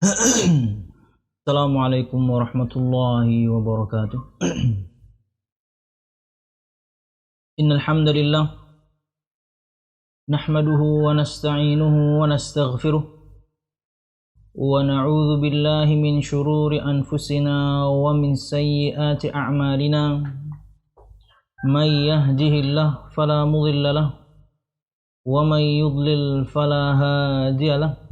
Assalamualaikum warahmatullahi wabarakatuh. Innal hamdalillah nahmaduhu wa nasta'inuhu wa nastaghfiruh wa na'udzu billahi min shururi anfusina wa min sayyiati a'malina. May yahdihillahu fala mudilla lahu wa may yudlil fala hadiya lahu.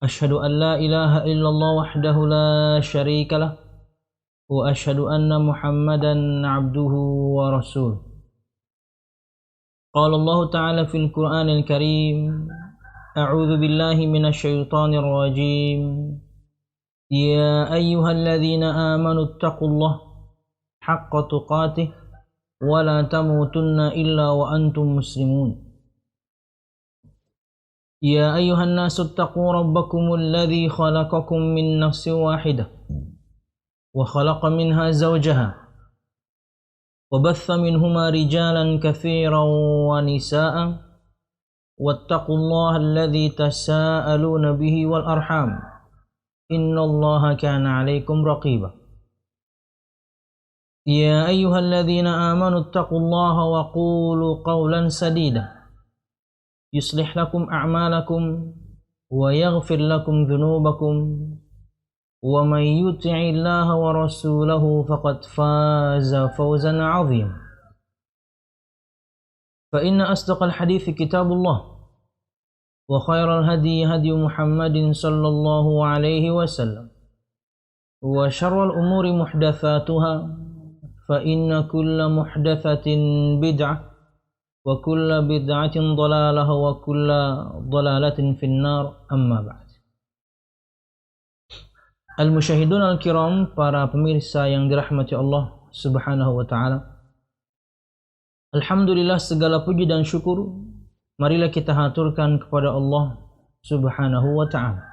Asyhadu an la ilaha illallah wahdahu la syarika lah wa asyhadu anna Muhammadan abduhu wa rasuluh. Qala Allah ta'ala fil Qur'anil Karim, a'udzu billahi minasy syaithanir rajim. Ya ayyuhalladzina amanu taqullaha haqqa tuqatih wa la tamutunna illa wa antum muslimun. يا أيها الناس اتقوا ربكم الذي خلقكم من نفس واحدة وخلق منها زوجها وبث منهما رجالا كثيرا ونساء واتقوا الله الذي تساءلون به والأرحام إن الله كان عليكم رقيبا يا أيها الذين آمنوا اتقوا الله وقولوا قولا سديدا يصلح لكم أعمالكم ويغفر لكم ذنوبكم ومن يطع الله ورسوله فقد فاز فوزا عظيما فإن أصدق الحديث كتاب الله وخير الهدي هدي محمد صلى الله عليه وسلم وشر الأمور محدثاتها فإن كل محدثة بدعة wa kullu bid'atin dhalalah wa kullu dhalalatin finnar amma ba'd. Al-musyahidun al-kiram, para pemirsa yang dirahmati Allah Subhanahu wa taala. Alhamdulillah, segala puji dan syukur marilah kita haturkan kepada Allah Subhanahu wa taala.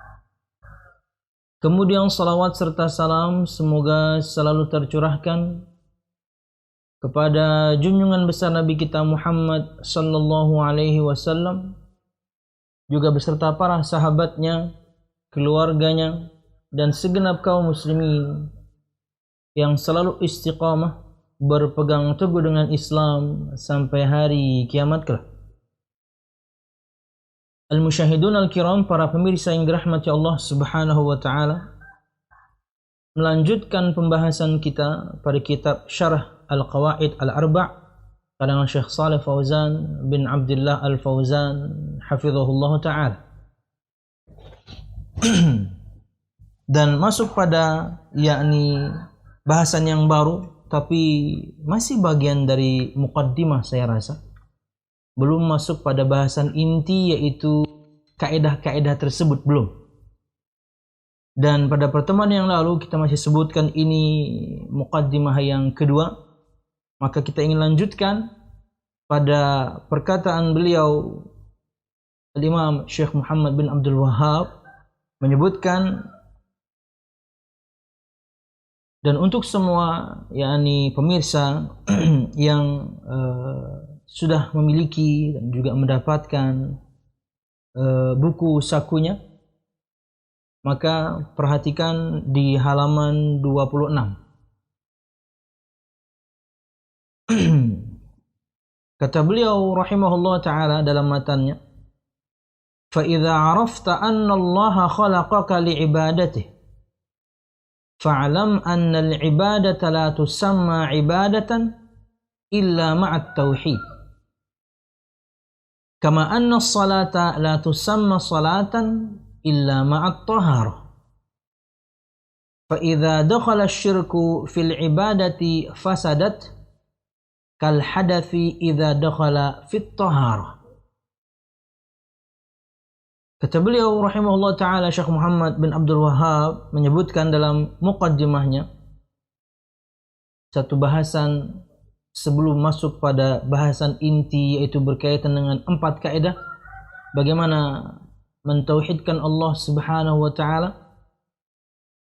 Kemudian salawat serta salam semoga selalu tercurahkan kepada junjungan besar Nabi kita Muhammad sallallahu alaihi wasallam, juga beserta para sahabatnya, keluarganya, dan segenap kaum muslimin yang selalu istiqamah berpegang teguh dengan Islam sampai hari kiamat kelak. Al-musyahidun al-kiram, para pemirsa yang dirahmati Allah Subhanahu wa taala, melanjutkan pembahasan kita pada kitab Syarah Al-Qawaid Al-Arba' karangan Syekh Shalih Fauzan bin Abdullah Al-Fauzan hafizahullah ta'ala. Dan masuk pada bahasan yang baru, tapi masih bagian dari muqaddimah saya rasa. Belum masuk pada bahasan inti, yaitu kaidah-kaidah tersebut belum. Dan pada pertemuan yang lalu kita masih sebutkan ini muqaddimah yang kedua. Maka kita ingin lanjutkan pada perkataan beliau Al-Imam Syekh Muhammad bin Abdul Wahhab, menyebutkan, dan untuk semua pemirsa yang sudah memiliki dan juga mendapatkan buku sakunya, maka perhatikan di halaman 26. Kata beliau rahimahullah ta'ala dalam matannya, فَإِذَا عَرَفْتَ أَنَّ اللَّهَ خَلَقَكَ لِعِبَادَتِهِ فَاعْلَمْ أَنَّ الْعِبَادَةَ لَا تُسَمَّى عِبَادَةً إِلَّا مَعَ التَّوْحِيدِ كَمَا أَنَّ الصَّلَاةَ لَا تُسَمَّى صَلَاةً إِلَّا مَعَ الطَّهَارَةِ فَإِذَا دَخَلَ الشِّرْكُ فِي الْعِبَادَةِ فَسَدَتْ kal hadathi idza dakhala fit taharah. Kata beliau rahimahullah ta'ala, Syekh Muhammad bin Abdul Wahhab menyebutkan dalam muqaddimahnya satu bahasan sebelum masuk pada bahasan inti, yaitu berkaitan dengan 4 kaidah bagaimana mentauhidkan Allah Subhanahu wa ta'ala,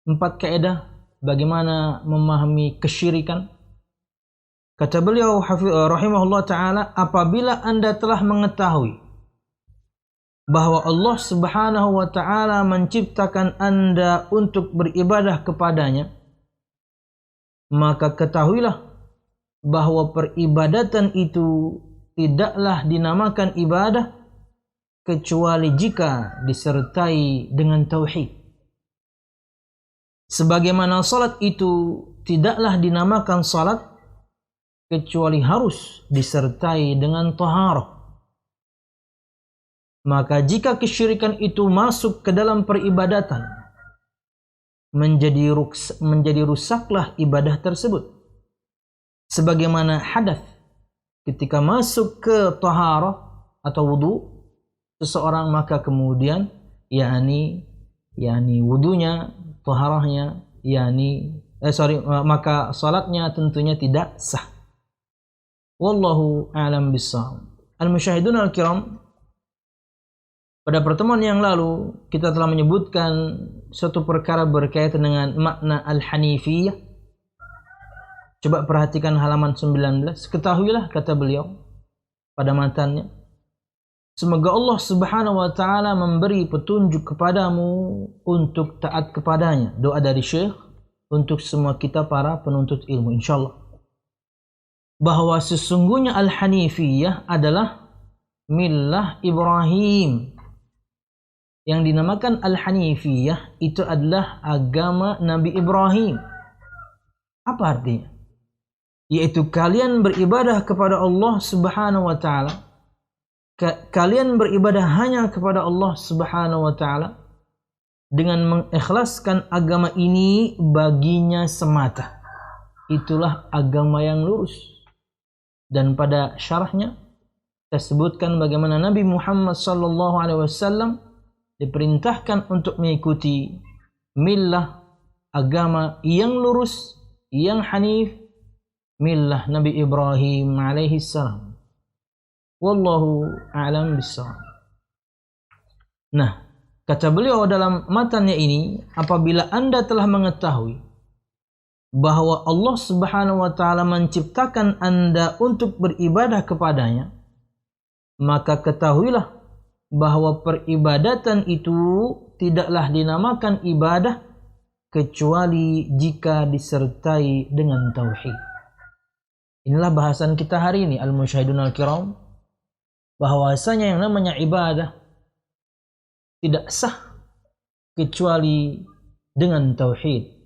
4 kaidah bagaimana memahami kesyirikan. Kata beliau rahimahullah ta'ala, apabila Anda telah mengetahui bahwa Allah Subhanahu wa ta'ala menciptakan Anda untuk beribadah kepadanya, maka ketahuilah bahwa peribadatan itu tidaklah dinamakan ibadah kecuali jika disertai dengan tauhid. Sebagaimana salat itu tidaklah dinamakan salat kecuali harus disertai dengan taharah. Maka jika kesyirikan itu masuk ke dalam peribadatan, menjadi rusaklah ibadah tersebut. Sebagaimana hadath ketika masuk ke taharah atau wudu seseorang, maka kemudian wudunya, taharahnya, maka salatnya tentunya tidak sah. Wallahu a'lam bissawab. Al-musyahidun al-kiram, pada pertemuan yang lalu kita telah menyebutkan suatu perkara berkaitan dengan makna al-hanifiyah. Coba perhatikan halaman 19. Ketahuilah, kata beliau pada matannya, semoga Allah Subhanahu wa ta'ala memberi petunjuk kepadamu untuk taat kepadanya. Doa dari Syekh untuk semua kita para penuntut ilmu, insyaallah. Bahwa sesungguhnya al-hanifiyah adalah millah Ibrahim. Yang dinamakan al-hanifiyah itu adalah agama Nabi Ibrahim. Apa artinya? Yaitu kalian beribadah kepada Allah Subhanahu wa ta'ala. Kalian beribadah hanya kepada Allah Subhanahu wa ta'ala dengan mengikhlaskan agama ini baginya semata. Itulah agama yang lurus. Dan pada syarahnya kita sebutkan bagaimana Nabi Muhammad sallallahu alaihi wasallam diperintahkan untuk mengikuti millah, agama yang lurus, yang hanif, millah Nabi Ibrahim alaihi salam. Wallahu a'lam bissawab. Nah, kata beliau dalam matannya ini, apabila Anda telah mengetahui bahwa Allah Subhanahu wa ta'ala menciptakan Anda untuk beribadah kepadanya, maka ketahuilah bahwa peribadatan itu tidaklah dinamakan ibadah kecuali jika disertai dengan tauhid. Inilah bahasan kita hari ini, al-musyahidun al-kiram, bahwasanya yang namanya ibadah tidak sah kecuali dengan tauhid.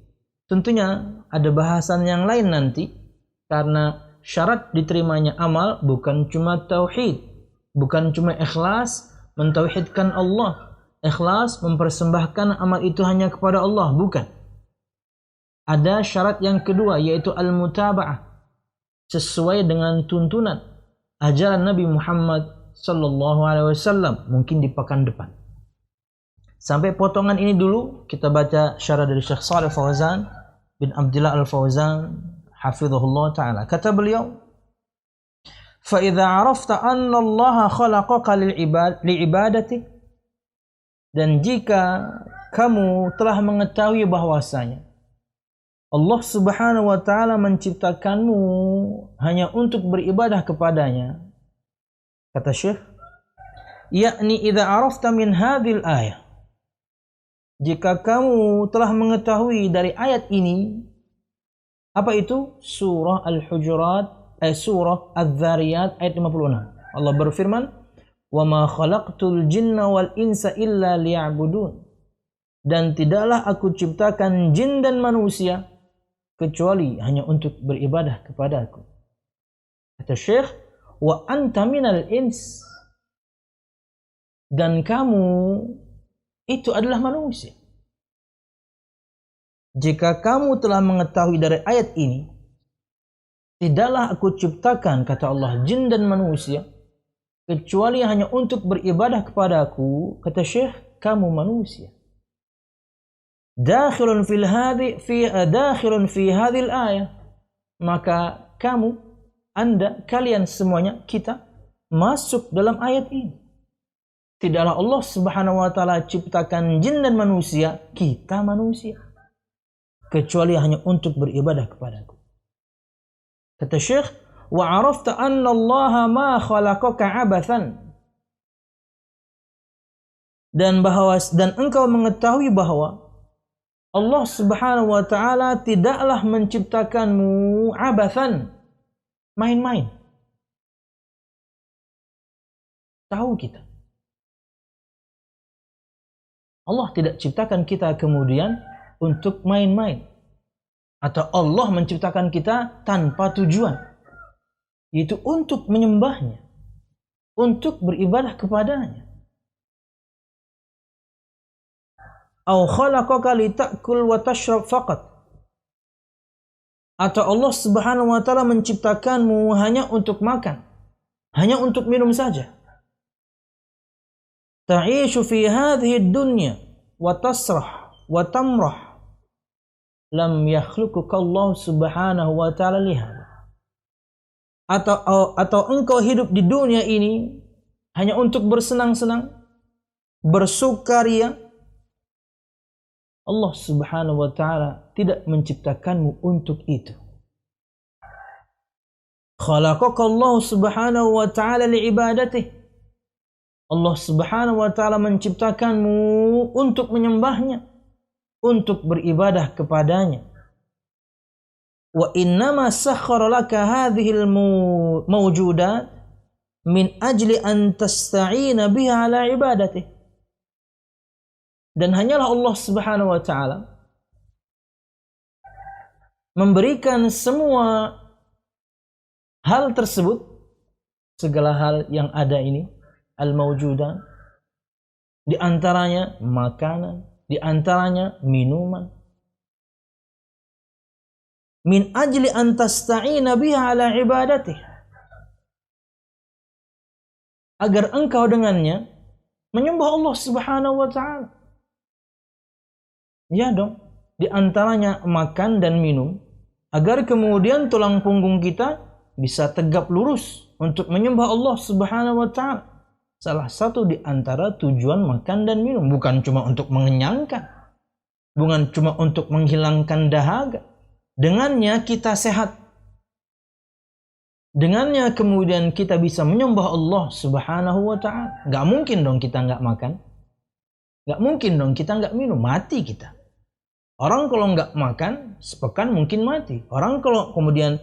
Tentunya ada bahasan yang lain nanti, karena syarat diterimanya amal bukan cuma tauhid, bukan cuma ikhlas mentauhidkan Allah, ikhlas mempersembahkan amal itu hanya kepada Allah, bukan. Ada syarat yang kedua, yaitu al-mutaba'ah, sesuai dengan tuntunan ajaran Nabi Muhammad sallallahu alaihi wasallam, mungkin di pekan depan. Sampai potongan ini dulu kita baca syarah dari Syekh Shalih Fauzan bin Abdullah Al-Fauzan hafizahullah ta'ala. Kata beliau, fa idza arafta anna Allah khalaqaka li'ibadati, dan jika kamu telah mengetahui bahwasanya Allah Subhanahu wa ta'ala menciptakanmu hanya untuk beribadah kepadanya, kata Syekh, yakni idza arafta min hadhil ayah, jika kamu telah mengetahui dari ayat ini, apa itu? Surah Al-Hujurat, surah Adz-Dzariyat ayat 56. Allah berfirman, "Wa ma khalaqtul jinna wal insa illa liya'budun." Dan tidaklah aku ciptakan jin dan manusia kecuali hanya untuk beribadah kepada aku. Kata Syekh, "Wa anta minal ins." Dan kamu itu adalah manusia. Jika kamu telah mengetahui dari ayat ini, tidaklah aku ciptakan, kata Allah, jin dan manusia kecuali hanya untuk beribadah kepada aku, kata Syekh, kamu manusia. Dakhilun fi hadhil ayah. Maka kamu, Anda, kalian semuanya, kita masuk dalam ayat ini. Tidaklah Allah Subhanahu wa ta'ala ciptakan jin dan manusia, kita manusia, kecuali hanya untuk beribadah kepadaku. Kata Syekh, wa arafta anna Allah ma khalaqaka abathan. dan engkau mengetahui bahwa Allah Subhanahu wa taala tidaklah menciptakanmu abathan, main-main. Tahu kita. Allah tidak ciptakan kita kemudian untuk main-main. Atau Allah menciptakan kita tanpa tujuan. Yaitu untuk menyembahnya. Untuk beribadah kepadanya. Au khalaqaka litakul wa tashrab faqat. Atau Allah Subhanahu wa taala menciptakanmu hanya untuk makan. Hanya untuk minum saja. Ta'ishu fi hadhihi dunya wa tasrah wa tamrah lam yakhluquka Allah Subhanahu wa taala lihada. Atau engkau hidup di dunia ini hanya untuk bersenang-senang, bersukaria. Allah Subhanahu wa taala tidak menciptakanmu untuk itu. Khalaqaka Allah Subhanahu wa taala liibadatihi. Allah Subhanahu wa taala menciptakanmu untuk menyembahnya, untuk beribadah kepadanya. Wa innama sakhkhara laka hadhil mawjudat min ajli an tasta'ina biha ala ibadatihi. Dan hanyalah Allah Subhanahu wa taala memberikan semua hal tersebut, segala hal yang ada ini, al-mawjudan, di antaranya makanan, di antaranya minuman. Min ajli an tasta'ina biha ala ibadatih. Agar engkau dengannya menyembah Allah Subhanahu wa taala. Ya dong, di antaranya makan dan minum, agar kemudian tulang punggung kita bisa tegap lurus untuk menyembah Allah Subhanahu wa taala. Salah satu di antara tujuan makan dan minum, bukan cuma untuk mengenyangkan, bukan cuma untuk menghilangkan dahaga. Dengannya kita sehat. Dengannya kemudian kita bisa menyembah Allah Subhanahu wa taala. Gak mungkin dong kita gak makan. Gak mungkin dong kita gak minum, mati kita. Orang kalau gak makan sepekan mungkin mati. Orang kalau kemudian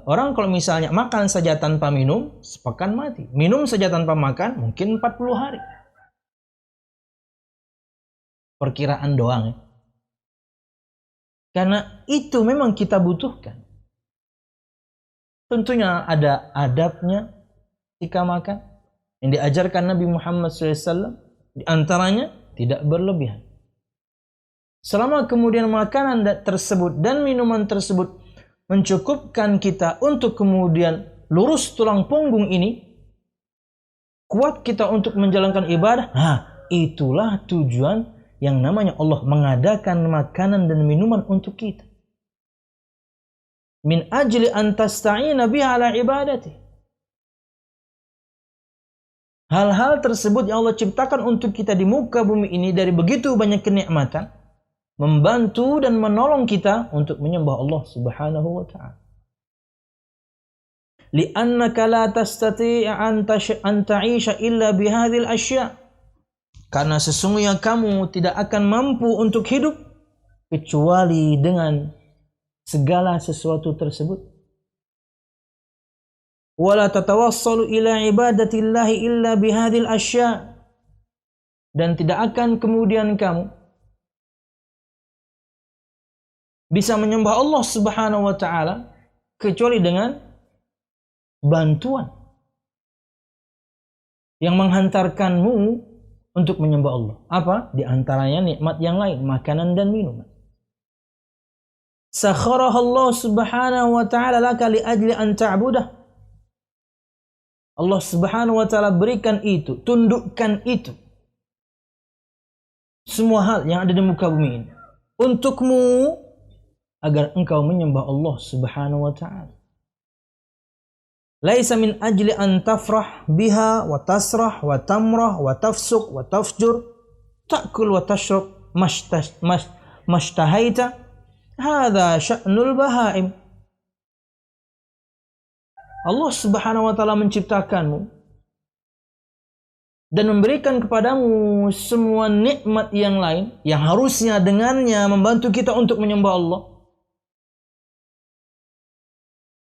orang kalau misalnya makan saja tanpa minum, sepekan mati. Minum saja tanpa makan, mungkin 40 hari. Perkiraan doang ya. Karena itu memang kita butuhkan. Tentunya ada adabnya ketika makan. Yang diajarkan Nabi Muhammad SAW, di antaranya tidak berlebihan. Selama kemudian makanan tersebut dan minuman tersebut mencukupkan kita untuk kemudian lurus tulang punggung ini, kuat kita untuk menjalankan ibadah, itulah tujuan yang namanya Allah mengadakan makanan dan minuman untuk kita. Min ajli an tasta'ina biha ala ibadati. Hal-hal tersebut yang Allah ciptakan untuk kita di muka bumi ini dari begitu banyak kenikmatan, membantu dan menolong kita untuk menyembah Allah Subhanahu wa ta'ala. Li'annaka la tastati'a an ta'isha illa bihadhil asya'. Karena sesungguhnya kamu tidak akan mampu untuk hidup kecuali dengan segala sesuatu tersebut. Wala tatawassalu ila ibadatillahi illa bihadhil asya'. Dan tidak akan kemudian kamu bisa menyembah Allah Subhanahu wa ta'ala kecuali dengan bantuan yang menghantarkanmu untuk menyembah Allah. Apa? Di antaranya nikmat yang lain, makanan dan minuman. Sakharaha Allah Subhanahu wa ta'ala laka li ajli an ta'budah. Allah Subhanahu wa ta'ala berikan itu, tundukkan itu. Semua hal yang ada di muka bumi ini untukmu, agar engkau menyembah Allah Subhanahu wa ta'ala. Laisa min ajli an tafrah biha wa tasrah wa tamrah wa tafsuq wa tafjur ta'kul wa tashrab mashtahaita. Hadza sya'nul bahaim. Allah Subhanahu wa ta'ala menciptakanmu dan memberikan kepadamu semua nikmat yang lain yang harusnya dengannya membantu kita untuk menyembah Allah.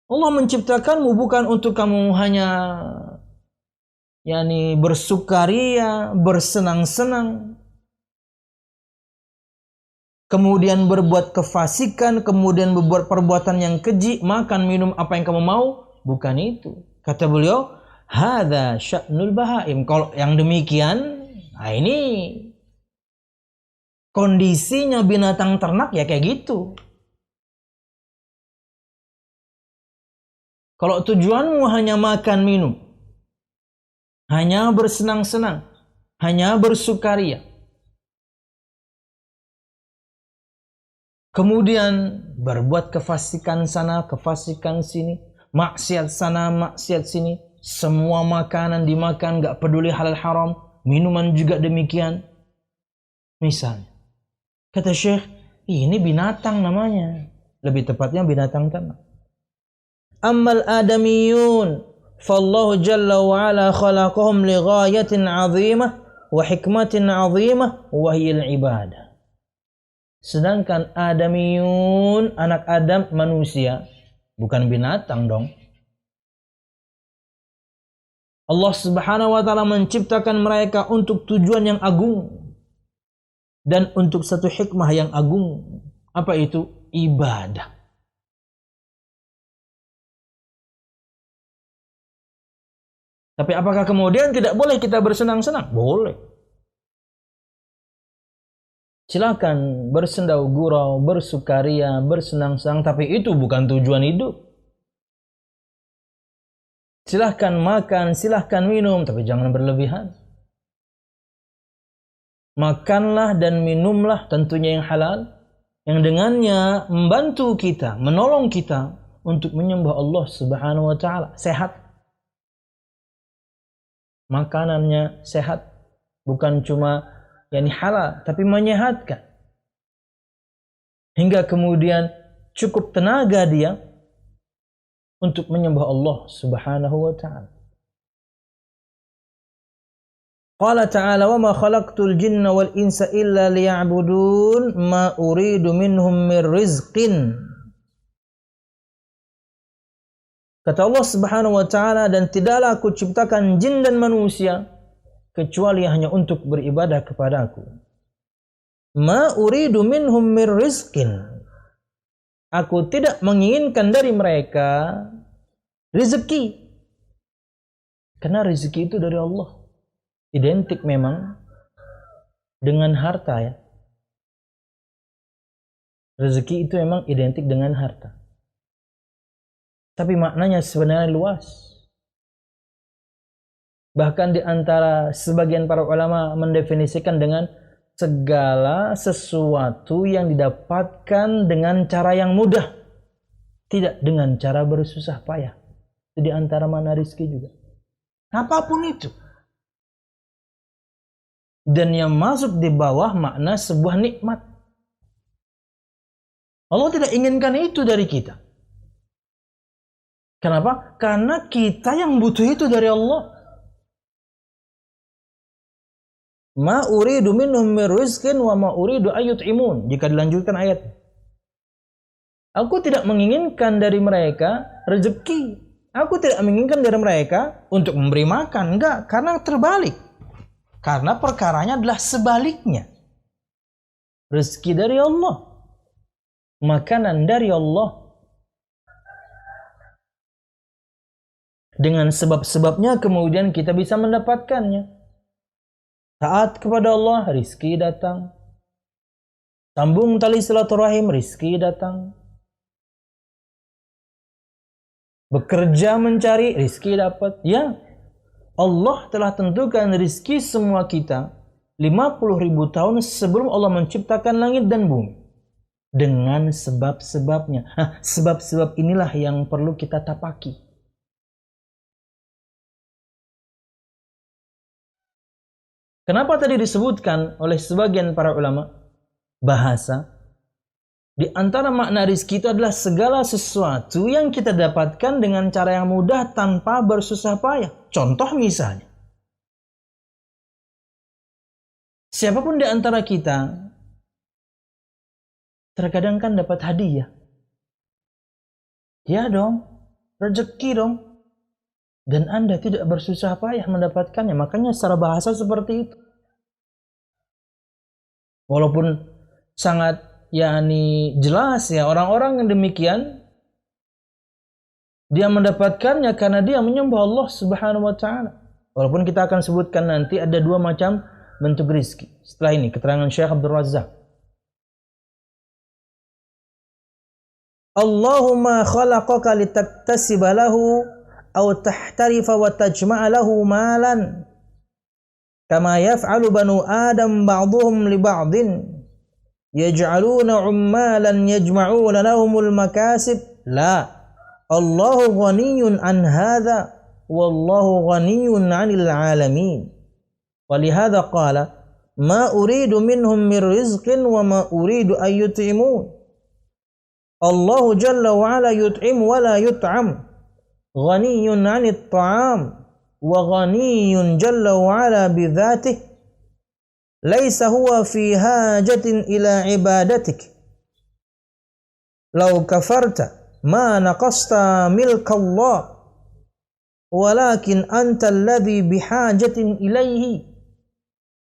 Allah menciptakanmu bukan untuk kamu hanya bersukaria, bersenang-senang, kemudian berbuat kefasikan, kemudian berbuat perbuatan yang keji, makan minum apa yang kamu mau. Bukan itu. Kata beliau, hadza sya'nul bahaim. Kalau yang demikian, ini kondisinya binatang ternak ya kayak gitu. Kalau tujuanmu hanya makan minum, hanya bersenang-senang, hanya bersukaria, kemudian berbuat kefasikan sana, kefasikan sini, maksiat sana, maksiat sini, semua makanan dimakan, gak peduli halal haram, minuman juga demikian. Misalnya, kata Syekh, ini binatang namanya. Lebih tepatnya binatang ternak. Ammal adamiyun, fallahu jalla wa ala khalaqahum li ghayatin azimah wa hikmatin azimah wa hiyal ibadah. Sedangkan adamiyun, anak Adam, manusia, bukan binatang dong. Allah Subhanahu wa taala menciptakan mereka untuk tujuan yang agung dan untuk satu hikmah yang agung. Apa itu? Ibadah. Tapi apakah kemudian tidak boleh kita bersenang-senang? Boleh. Silakan bersendau gurau, bersukaria, bersenang-senang, tapi itu bukan tujuan hidup. Silahkan makan, silahkan minum, tapi jangan berlebihan. Makanlah dan minumlah tentunya yang halal, yang dengannya membantu kita, menolong kita untuk menyembah Allah Subhanahu wa taala. Sehat. Makanannya sehat, bukan cuma halal, tapi menyehatkan. Hingga kemudian cukup tenaga dia untuk menyembah Allah Subhanahu wa ta'ala. Qala ta'ala, wa ma khalaqtul jinna wal insa illa liya'budun ma uridu minhum min rizqin. Kata Allah Subhanahu wa ta'ala, dan tidaklah aku ciptakan jin dan manusia kecuali hanya untuk beribadah kepadaku. Ma uridu minhum min rizqin. Aku tidak menginginkan dari mereka rezeki. Karena rezeki itu dari Allah. Identik memang dengan harta ya. Rezeki itu memang identik dengan harta. Tapi maknanya sebenarnya luas. Bahkan di antara sebagian para ulama mendefinisikan dengan segala sesuatu yang didapatkan dengan cara yang mudah, tidak dengan cara bersusah payah. Itu di antara makna rizki juga. Apapun itu. Dan yang masuk di bawah makna sebuah nikmat. Allah tidak inginkan itu dari kita. Kenapa? Karena kita yang butuh itu dari Allah. Ma uridu minhum min rizqin wa ma uridu ayyut'imun. Jika dilanjutkan ayat. Aku tidak menginginkan dari mereka rezeki. Aku tidak menginginkan dari mereka untuk memberi makan. Enggak, karena terbalik. Karena perkaranya adalah sebaliknya. Rezeki dari Allah. Makanan dari Allah. Dengan sebab-sebabnya kemudian kita bisa mendapatkannya. Taat kepada Allah, rizki datang. Sambung tali silaturahim, rizki datang. Bekerja mencari, rizki dapat. Ya, Allah telah tentukan rizki semua kita 50.000 tahun sebelum Allah menciptakan langit dan bumi. Dengan sebab-sebabnya. Nah, sebab-sebab inilah yang perlu kita tapaki. Kenapa tadi disebutkan oleh sebagian para ulama bahasa di antara makna rizki itu adalah segala sesuatu yang kita dapatkan dengan cara yang mudah tanpa bersusah payah. Contoh misalnya, Siapapun di antara kita terkadang kan dapat hadiah. Ya dong, rezeki dong. Dan Anda tidak bersusah payah mendapatkannya. Makanya secara bahasa seperti itu. Walaupun sangat jelas ya, orang-orang yang demikian dia mendapatkannya karena dia menyembah Allah Subhanahu wa taala. Walaupun kita akan sebutkan nanti ada dua macam bentuk rizki. Setelah ini keterangan Syekh Abdul Razzaq. Allahumma khalaqaka litaktasiba lahu aw tahtarifa wa tajma'a lahu malan kama yaf'alu banu Adam ba'dhum li ba'din yaj'aluna 'ummalan yajma'una lahumul makasib. La, Allahu ghaniyyun an hadza wallahu ghaniyyun 'anil 'alamin. Walihadza qala ma uridu minhum min rizqin wa ma uridu an yut'imun. Allahu jalla wa ala yut'im wa la yut'am. Ghaniyyun 'anit ta'am wa ghaniyyun jalla wa ala bidzatihi. Laisa huwa fi hajatin ila ibadatik. Law kafarta ma naqasta milka Allah. Walakin anta alladhi bihajatin ilaihi.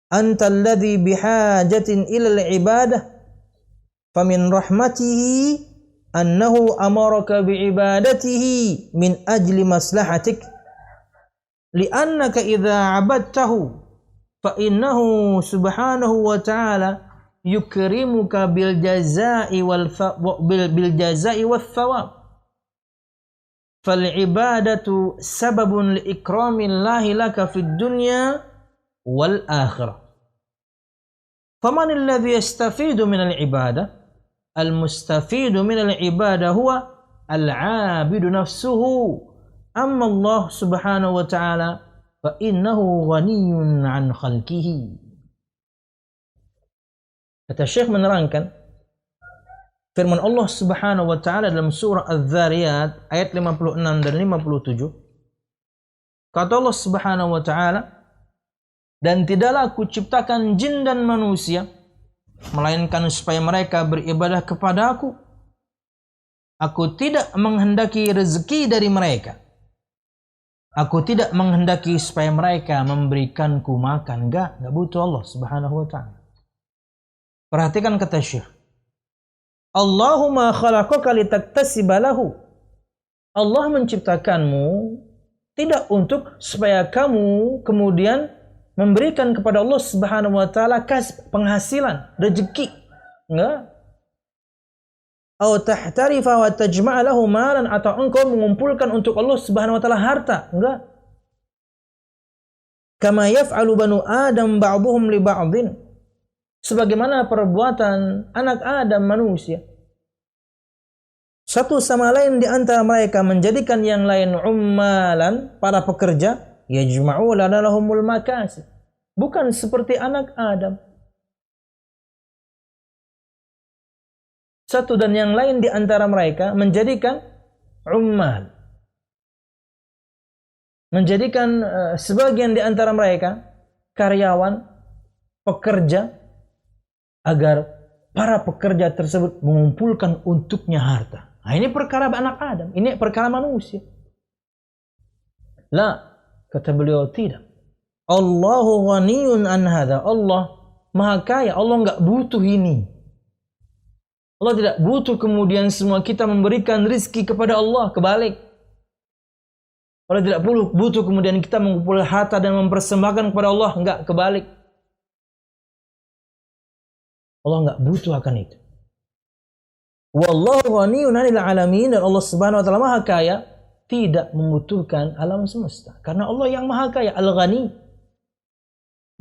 Anta alladhi bihajatin ila al-ibadah. Famin rahmatihi annahu amaraka bi'ibadatihi min ajli maslahatik li'annaka idza 'abadtahu fa innahu subhanahu wa ta'ala yukrimuka bil jazaa'i wal thawab fal ibadatu sababun li ikramillahi laka fid dunya wal akhirah. Faman alladhi yastafidu min al ibadah? Al-mustafidu minal ibadah huwa al-'abidu nafsuhu. Amma Allah subhanahu wa ta'ala fa innahu ghaniyyun 'an khalqihi. Kata Syekh menerangkan firman Allah subhanahu wa ta'ala dalam surah Az-Zariyat ayat 56 dan 57. Kata Allah subhanahu wa ta'ala, dan tidaklah aku ciptakan jin dan manusia melainkan supaya mereka beribadah kepada aku. Aku tidak menghendaki rezeki dari mereka. Aku tidak menghendaki supaya mereka memberikanku makan. Enggak butuh Allah subhanahu wa ta'ala. Perhatikan kata Syekh. Allahumma khalaqaka litaktasiba lahu. Allah menciptakanmu tidak untuk supaya kamu kemudian memberikan kepada Allah subhanahu wa ta'ala kasb, penghasilan, rezeki. Enggak. Atau tahtarifa wa tajma'a lahu malan, atau engkau mengumpulkan untuk Allah subhanahu wa ta'ala harta. Enggak. Kama yaf'alu banu Adam ba'dhum li ba'dhin. Sebagaimana perbuatan anak Adam manusia. Satu sama lain di antara mereka menjadikan yang lain ummalan, para pekerja. Yajma'u lana lahumul makasib. Bukan seperti anak Adam. Satu dan yang lain di antara mereka menjadikan ummal. Menjadikan sebagian di antara mereka karyawan, pekerja, agar para pekerja tersebut mengumpulkan untuknya harta. Nah, ini perkara anak Adam, ini perkara manusia. La, kata beliau tidak. Allahu ghaniyun an hadza. Allah maha kaya. Allah enggak butuh ini. Allah tidak butuh kemudian semua kita memberikan rizki kepada Allah. Kebalik. Allah tidak butuh kemudian kita mengumpulkan harta dan mempersembahkan kepada Allah. Enggak, kebalik. Allah enggak butuh akan itu. Wallahu ghaniyun 'anil 'alamin. Dan Allah subhanahu wa ta'ala maha kaya, tidak membutuhkan alam semesta. Karena Allah yang maha kaya, Al-Ghani.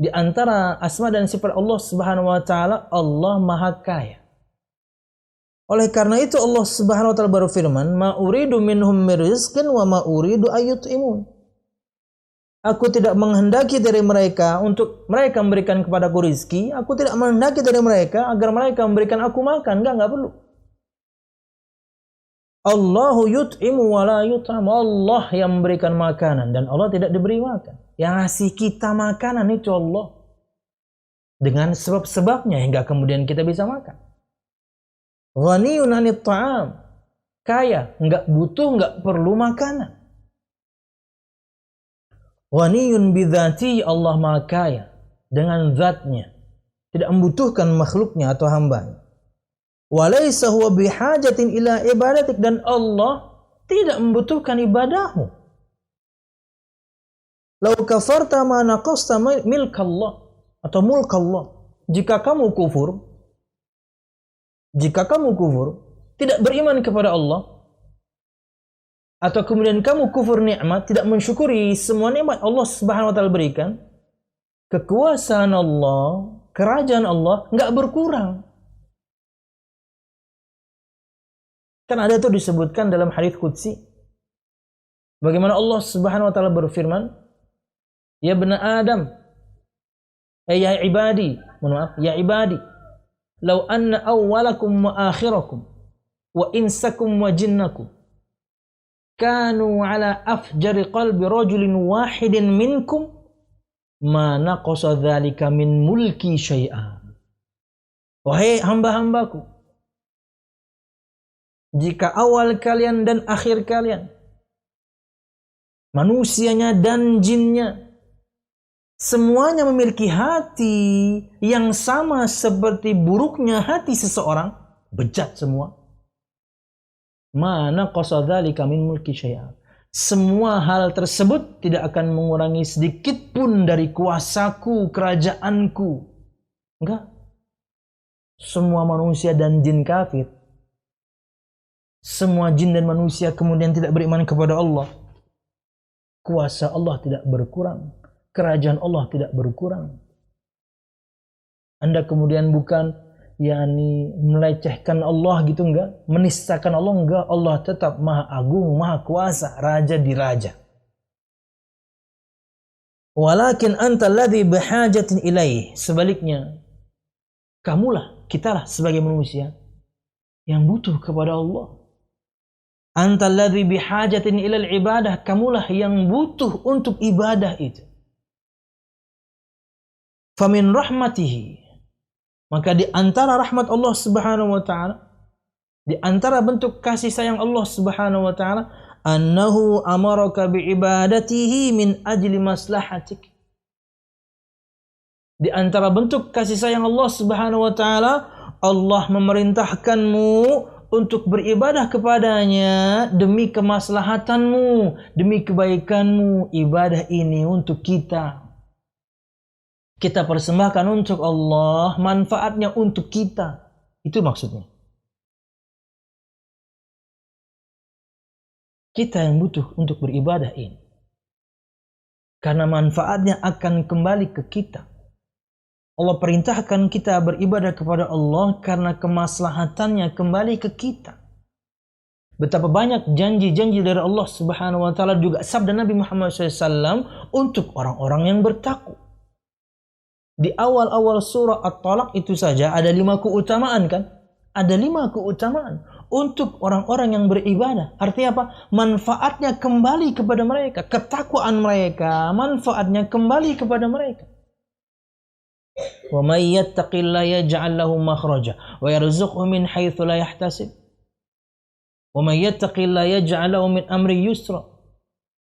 Di antara asma dan sifat Allah subhanahu wa ta'ala, Allah maha kaya. Oleh karena itu Allah subhanahu wa ta'ala berfirman, ma uridu minhum min rizqin wa ma uridu ayyut'imun. Aku tidak menghendaki dari mereka untuk mereka memberikan kepadaku rizki. Aku tidak menghendaki dari mereka agar mereka memberikan aku makan. Enggak perlu. Allahu yut'imu wa la yut'am. Allah yang memberikan makanan dan Allah tidak diberi makan. Yang ngasih kita makanan itu Allah. dengan sebab-sebabnya hingga kemudian kita bisa makan. Ghaniyun 'anit ta'am, kaya, enggak butuh, enggak perlu makanan. Ghaniyun bidzati, Allah Maha kaya dengan zatnya, tidak membutuhkan makhluknya atau hambanya. Walaysa huwa bihajatin ila ibadatik, dan Allah tidak membutuhkan ibadahmu. Lau kafarta ma naqasta milkallah atau mulkallah. Jika kamu kufur, tidak beriman kepada Allah, atau kemudian kamu kufur nikmat, tidak mensyukuri semua nikmat Allah Subhanahu wa taala berikan, kekuasaan Allah, kerajaan Allah enggak berkurang. Kan ada tuh disebutkan dalam hadits qudsi bagaimana Allah Subhanahu wa taala berfirman, ya bani Adam, ya ibadi, ya ibadi, law anna awwalakum wa akhirakum wa insakum wa jinnakum kanu ala afjari qalbi rajulin wahidin minkum ma naqasa dzalika min mulki syai'a. Wahai hamba-hambaku, jika awal kalian dan akhir kalian, manusianya dan jinnya, semuanya memiliki hati yang sama seperti buruknya hati seseorang, bejat semua. Mana qasadzalika min mulki syai'a. Semua hal tersebut tidak akan mengurangi sedikit pun dari kuasaku, kerajaanku. Enggak. Semua manusia dan jin kafir. Semua jin dan manusia kemudian tidak beriman kepada Allah. Kuasa Allah tidak berkurang. Kerajaan Allah tidak berkurang. Anda kemudian bukan melecehkan Allah gitu, enggak, menistakan Allah, enggak. Allah tetap maha agung, maha kuasa, raja di raja. Walakin anta alladhi bihajatin ilaih. Sebaliknya, kamulah, kitalah sebagai manusia yang butuh kepada Allah. Anta alladhi bihajatin ilal ibadah. Kamulah yang butuh untuk ibadah itu. Famin rahmatihi, maka di antara rahmat Allah Subhanahu wa taala, di antara bentuk kasih sayang Allah Subhanahu wa taala, annahu amaraka bi ibadatihi min ajli maslahatik. Di antara bentuk kasih sayang Allah Subhanahu wa taala, Allah memerintahkanmu untuk beribadah kepadanya demi kemaslahatanmu, demi kebaikanmu. Ibadah ini untuk kita. Kita persembahkan untuk Allah, manfaatnya untuk kita. Itu maksudnya. Kita yang butuh untuk beribadah ini. Karena manfaatnya akan kembali ke kita. Allah perintahkan kita beribadah kepada Allah karena kemaslahatannya kembali ke kita. Betapa banyak janji-janji dari Allah Subhanahu wa taala, juga sabda Nabi Muhammad SAW untuk orang-orang yang bertakwa. Di awal-awal surah At-Talaq itu saja ada 5 keutamaan kan? Ada 5 keutamaan untuk orang-orang yang beribadah. Artinya apa? Manfaatnya kembali kepada mereka. Ketakwaan mereka, manfaatnya kembali kepada mereka. Wa may yattaqillaha yaj'al lahu makhraja wa yarzuqhu min haitsu la yahtasib. Wa may yattaqillaha yaj'al lahu min amri yusra.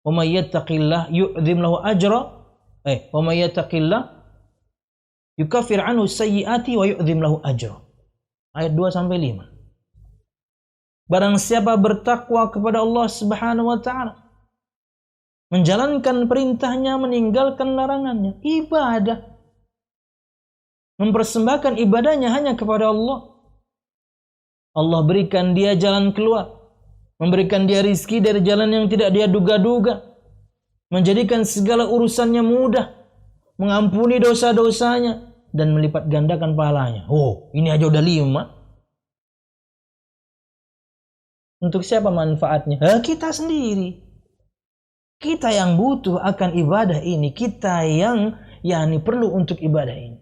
Wa may yattaqillaha yu'dhim lahu ajra. Wa may yattaqillaha yukaffir anhu sayyiati wa yu'dhim lahu ajra. Ayat 2-5. Barang siapa bertakwa kepada Allah Subhanahu wa taala, menjalankan perintahnya, meninggalkan larangannya, ibadah, mempersembahkan ibadahnya hanya kepada Allah, Allah berikan dia jalan keluar, memberikan dia rizki dari jalan yang tidak dia duga-duga, menjadikan segala urusannya mudah, mengampuni dosa-dosanya, dan melipat gandakan pahalanya. Oh, ini aja udah 5. Untuk siapa manfaatnya? Kita sendiri. Kita yang butuh akan ibadah ini. Kita yang perlu untuk ibadah ini.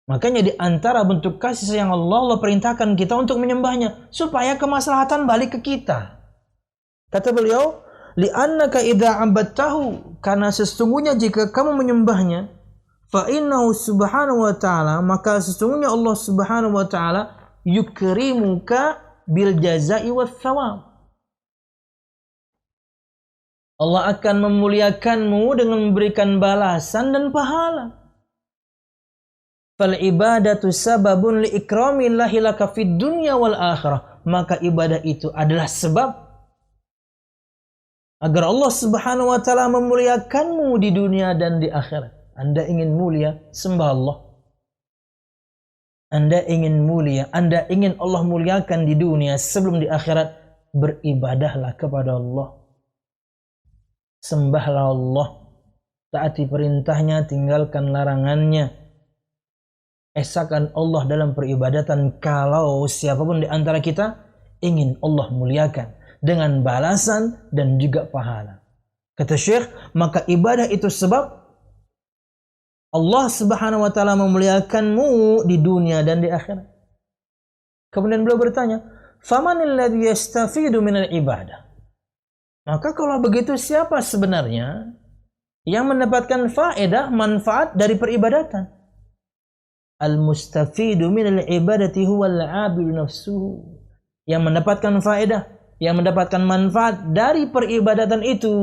Makanya di antara bentuk kasih sayang Allah, Allah perintahkan kita untuk menyembahnya supaya kemaslahatan balik ke kita. Kata beliau, li'annaka idza 'abadtahu, karena sesungguhnya jika kamu menyembahnya, fa innahu subhanahu wa ta'ala, maka sesungguhnya Allah subhanahu wa ta'ala yukrimuka bil jazai wath thawab. Allah akan memuliakanmu dengan memberikan balasan dan pahala. Fal ibadatu sababun li ikramillahi laka fid dunya wal akhirah. Maka ibadah itu adalah sebab agar Allah subhanahu wa ta'ala memuliakanmu di dunia dan di akhirat. Anda ingin mulia, sembah Allah. Anda ingin mulia, Anda ingin Allah muliakan di dunia sebelum di akhirat, beribadahlah kepada Allah. Sembahlah Allah, taati perintahnya, tinggalkan larangannya. Esakan Allah dalam peribadatan kalau siapapun di antara kita ingin Allah muliakan dengan balasan dan juga pahala. Kata Syekh, maka ibadah itu sebab Allah subhanahu wa ta'ala memuliakanmu di dunia dan di akhirat. Kemudian beliau bertanya, famanil ladzi yastafidu minal ibadah? Maka kalau begitu siapa sebenarnya yang mendapatkan faedah, manfaat dari peribadatan? Al-mustafidu minal ibadati huwal 'abidu nafsuhu. Yang mendapatkan faedah, yang mendapatkan manfaat dari peribadatan itu,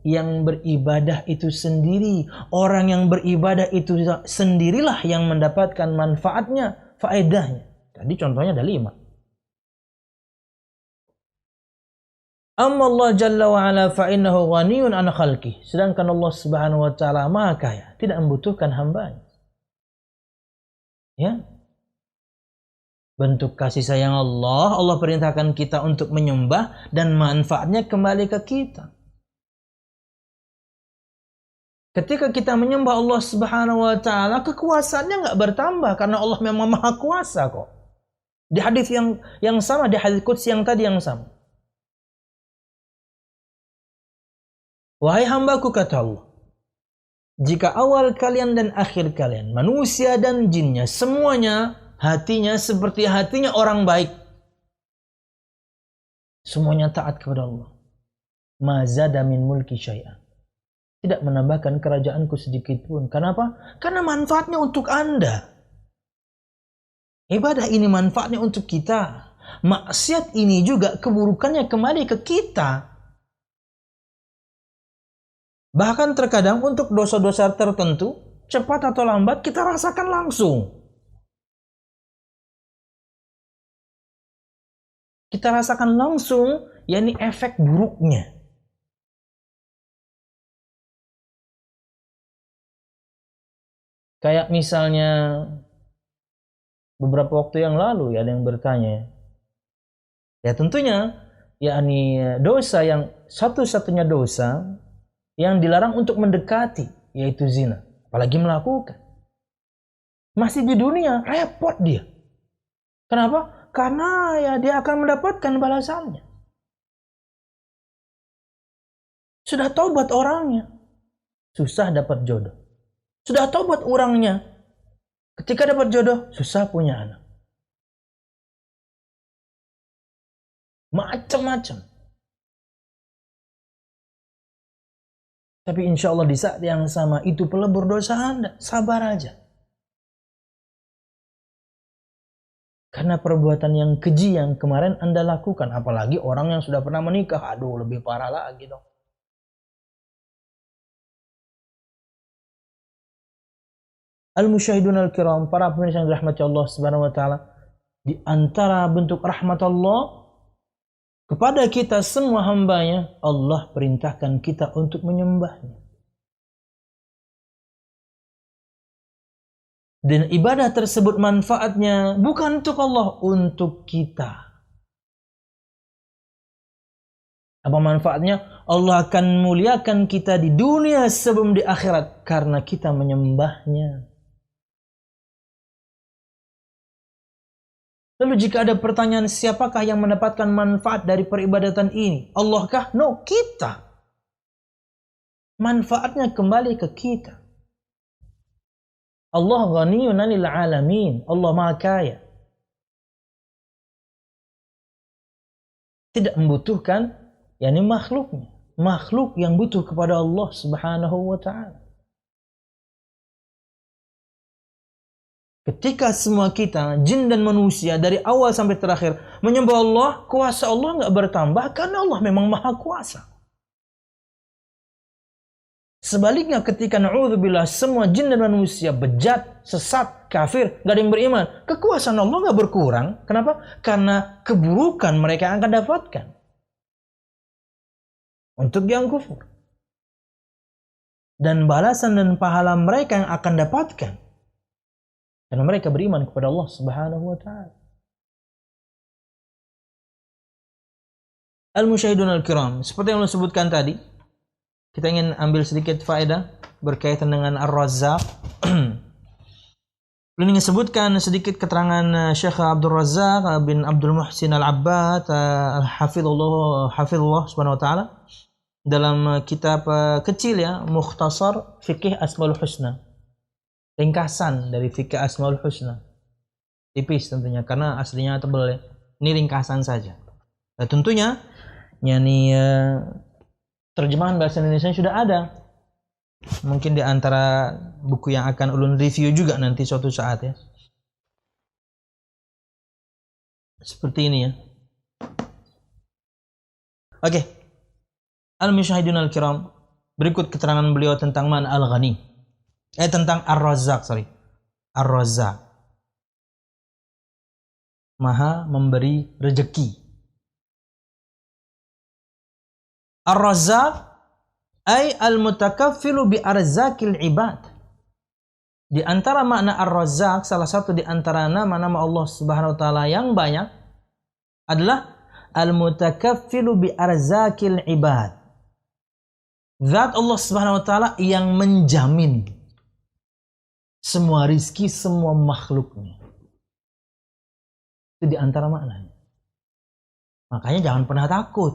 yang beribadah itu sendiri. Orang yang beribadah itu sendirilah yang mendapatkan manfaatnya, faedahnya. Tadi contohnya ada 5. Amma Allah Jalla wa Ala fa innahu ghaniyun an khalqih. Sedangkan Allah Subhanahu wa taala Maha Kaya, tidak membutuhkan hambanya. Ya. Bentuk kasih sayang Allah, Allah perintahkan kita untuk menyembah dan manfaatnya kembali ke kita. Ketika kita menyembah Allah Subhanahu wa taala, kekuasaannya enggak bertambah karena Allah memang Maha Kuasa kok. Di hadis yang sama, di hadis qudsi yang tadi yang sama. Wahai hambaku, kata Allah, jika awal kalian dan akhir kalian, manusia dan jinnya, semuanya hatinya seperti hatinya orang baik, semuanya taat kepada Allah, ma zada min mulki syai'an, tidak menambahkan kerajaanku sedikit pun. Kenapa? Karena manfaatnya untuk Anda. Ibadah ini manfaatnya untuk kita. Maksiat ini juga keburukannya kembali ke kita. Bahkan terkadang untuk dosa-dosa tertentu, cepat atau lambat kita rasakan langsung. Kita rasakan langsung, yakni efek buruknya. Kayak misalnya beberapa waktu yang lalu ya ada yang bertanya. Ya tentunya, yakni dosa yang satu-satunya dosa yang dilarang untuk mendekati, yaitu zina. Apalagi melakukan. Masih di dunia, repot dia. Kenapa? Karena ya dia akan mendapatkan balasannya. Sudah taubat orangnya, susah dapat jodoh. Sudah taubat orangnya, ketika dapat jodoh, susah punya anak. Macam-macam. Tapi insya Allah di saat yang sama itu pelebur dosa Anda. Sabar aja. Karena perbuatan yang keji yang kemarin Anda lakukan. Apalagi orang yang sudah pernah menikah. Aduh, lebih parah lagi dong. Al-musyahidun al-kiram, para pemirsa yang dirahmati Allah Subhanahu wa taala, di antara bentuk rahmat Allah kepada kita semua hambanya, Allah perintahkan kita untuk menyembahnya. Dan ibadah tersebut manfaatnya bukan untuk Allah, untuk kita. Apa manfaatnya? Allah akan muliakan kita di dunia sebelum di akhirat karena kita menyembahnya. Lalu jika ada pertanyaan, siapakah yang mendapatkan manfaat dari peribadatan ini? Allah kah? No, kita. Manfaatnya kembali ke kita. Allah ghaniyun 'anil 'alamin. Allah Maha Kaya. Tidak membutuhkan yakni makhluknya. Makhluk yang butuh kepada Allah Subhanahu wa taala. Ketika semua kita, jin dan manusia, dari awal sampai terakhir menyembah Allah, kuasa Allah nggak bertambah karena Allah memang maha kuasa. Sebaliknya ketika na'udzubillah semua jin dan manusia bejat, sesat, kafir, nggak ada yang beriman, kekuasaan Allah nggak berkurang. Kenapa? Karena keburukan mereka yang akan dapatkan untuk yang kufur. Dan balasan dan pahala mereka yang akan dapatkan karena mereka beriman kepada Allah Subhanahu wa taala. Al-musyahidun al-kiram, seperti yang Allah sebutkan tadi, kita ingin ambil sedikit faedah berkaitan dengan Ar-Razzaq. Beliau ingin sebutkan sedikit keterangan Syekh Abdul Razzaq bin Abdul Muhsin Al-Abbad hafizullah subhanahu wa ta'ala dalam kitab kecil ya, Mukhtasar Fikih Asmaul Husna. Ringkasan dari Fikih Asmaul Husna. Tipis tentunya karena aslinya tebal ya. Ini ringkasan saja. Nah, tentunya terjemahan bahasa Indonesia sudah ada. Mungkin di antara buku yang akan ulun review juga nanti suatu saat ya. Seperti ini ya. Oke. Al-musyahidun al-kiram. Berikut keterangan beliau tentang man al-ghani. Tentang Ar-Razzaq, Ar-Razzaq. Maha memberi rezeki. Ar-Razzaq ay al-mutakaffilu bi arzakil ibad. Di antara makna Ar-Razzaq, salah satu di antara nama-nama Allah Subhanahu wa taala yang banyak adalah al-mutakaffilu bi arzakil ibad. Zat Allah Subhanahu wa taala yang menjamin semua rizki semua makhluknya. Itu di antara maknanya. Makanya jangan pernah takut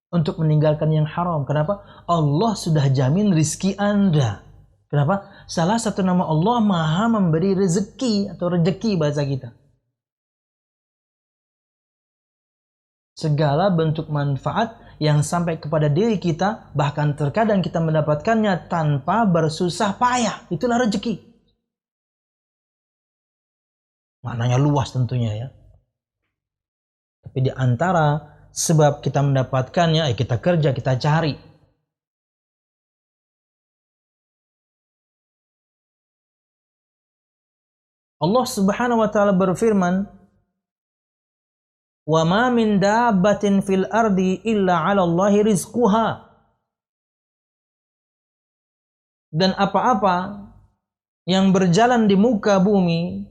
untuk meninggalkan yang haram. Kenapa? Allah sudah jamin rizki Anda. Kenapa? Salah satu nama Allah maha memberi rezeki atau rejeki bahasa kita. Segala bentuk manfaat yang sampai kepada diri kita, bahkan terkadang kita mendapatkannya tanpa bersusah payah. Itulah rezeki. Maknanya luas tentunya ya. Tapi di antara sebab kita mendapatkannya, kita kerja, kita cari. Allah Subhanahu wa taala berfirman, "Wa ma min dabbatin fil ardi illa 'ala Allahi rizquha." Dan apa-apa yang berjalan di muka bumi,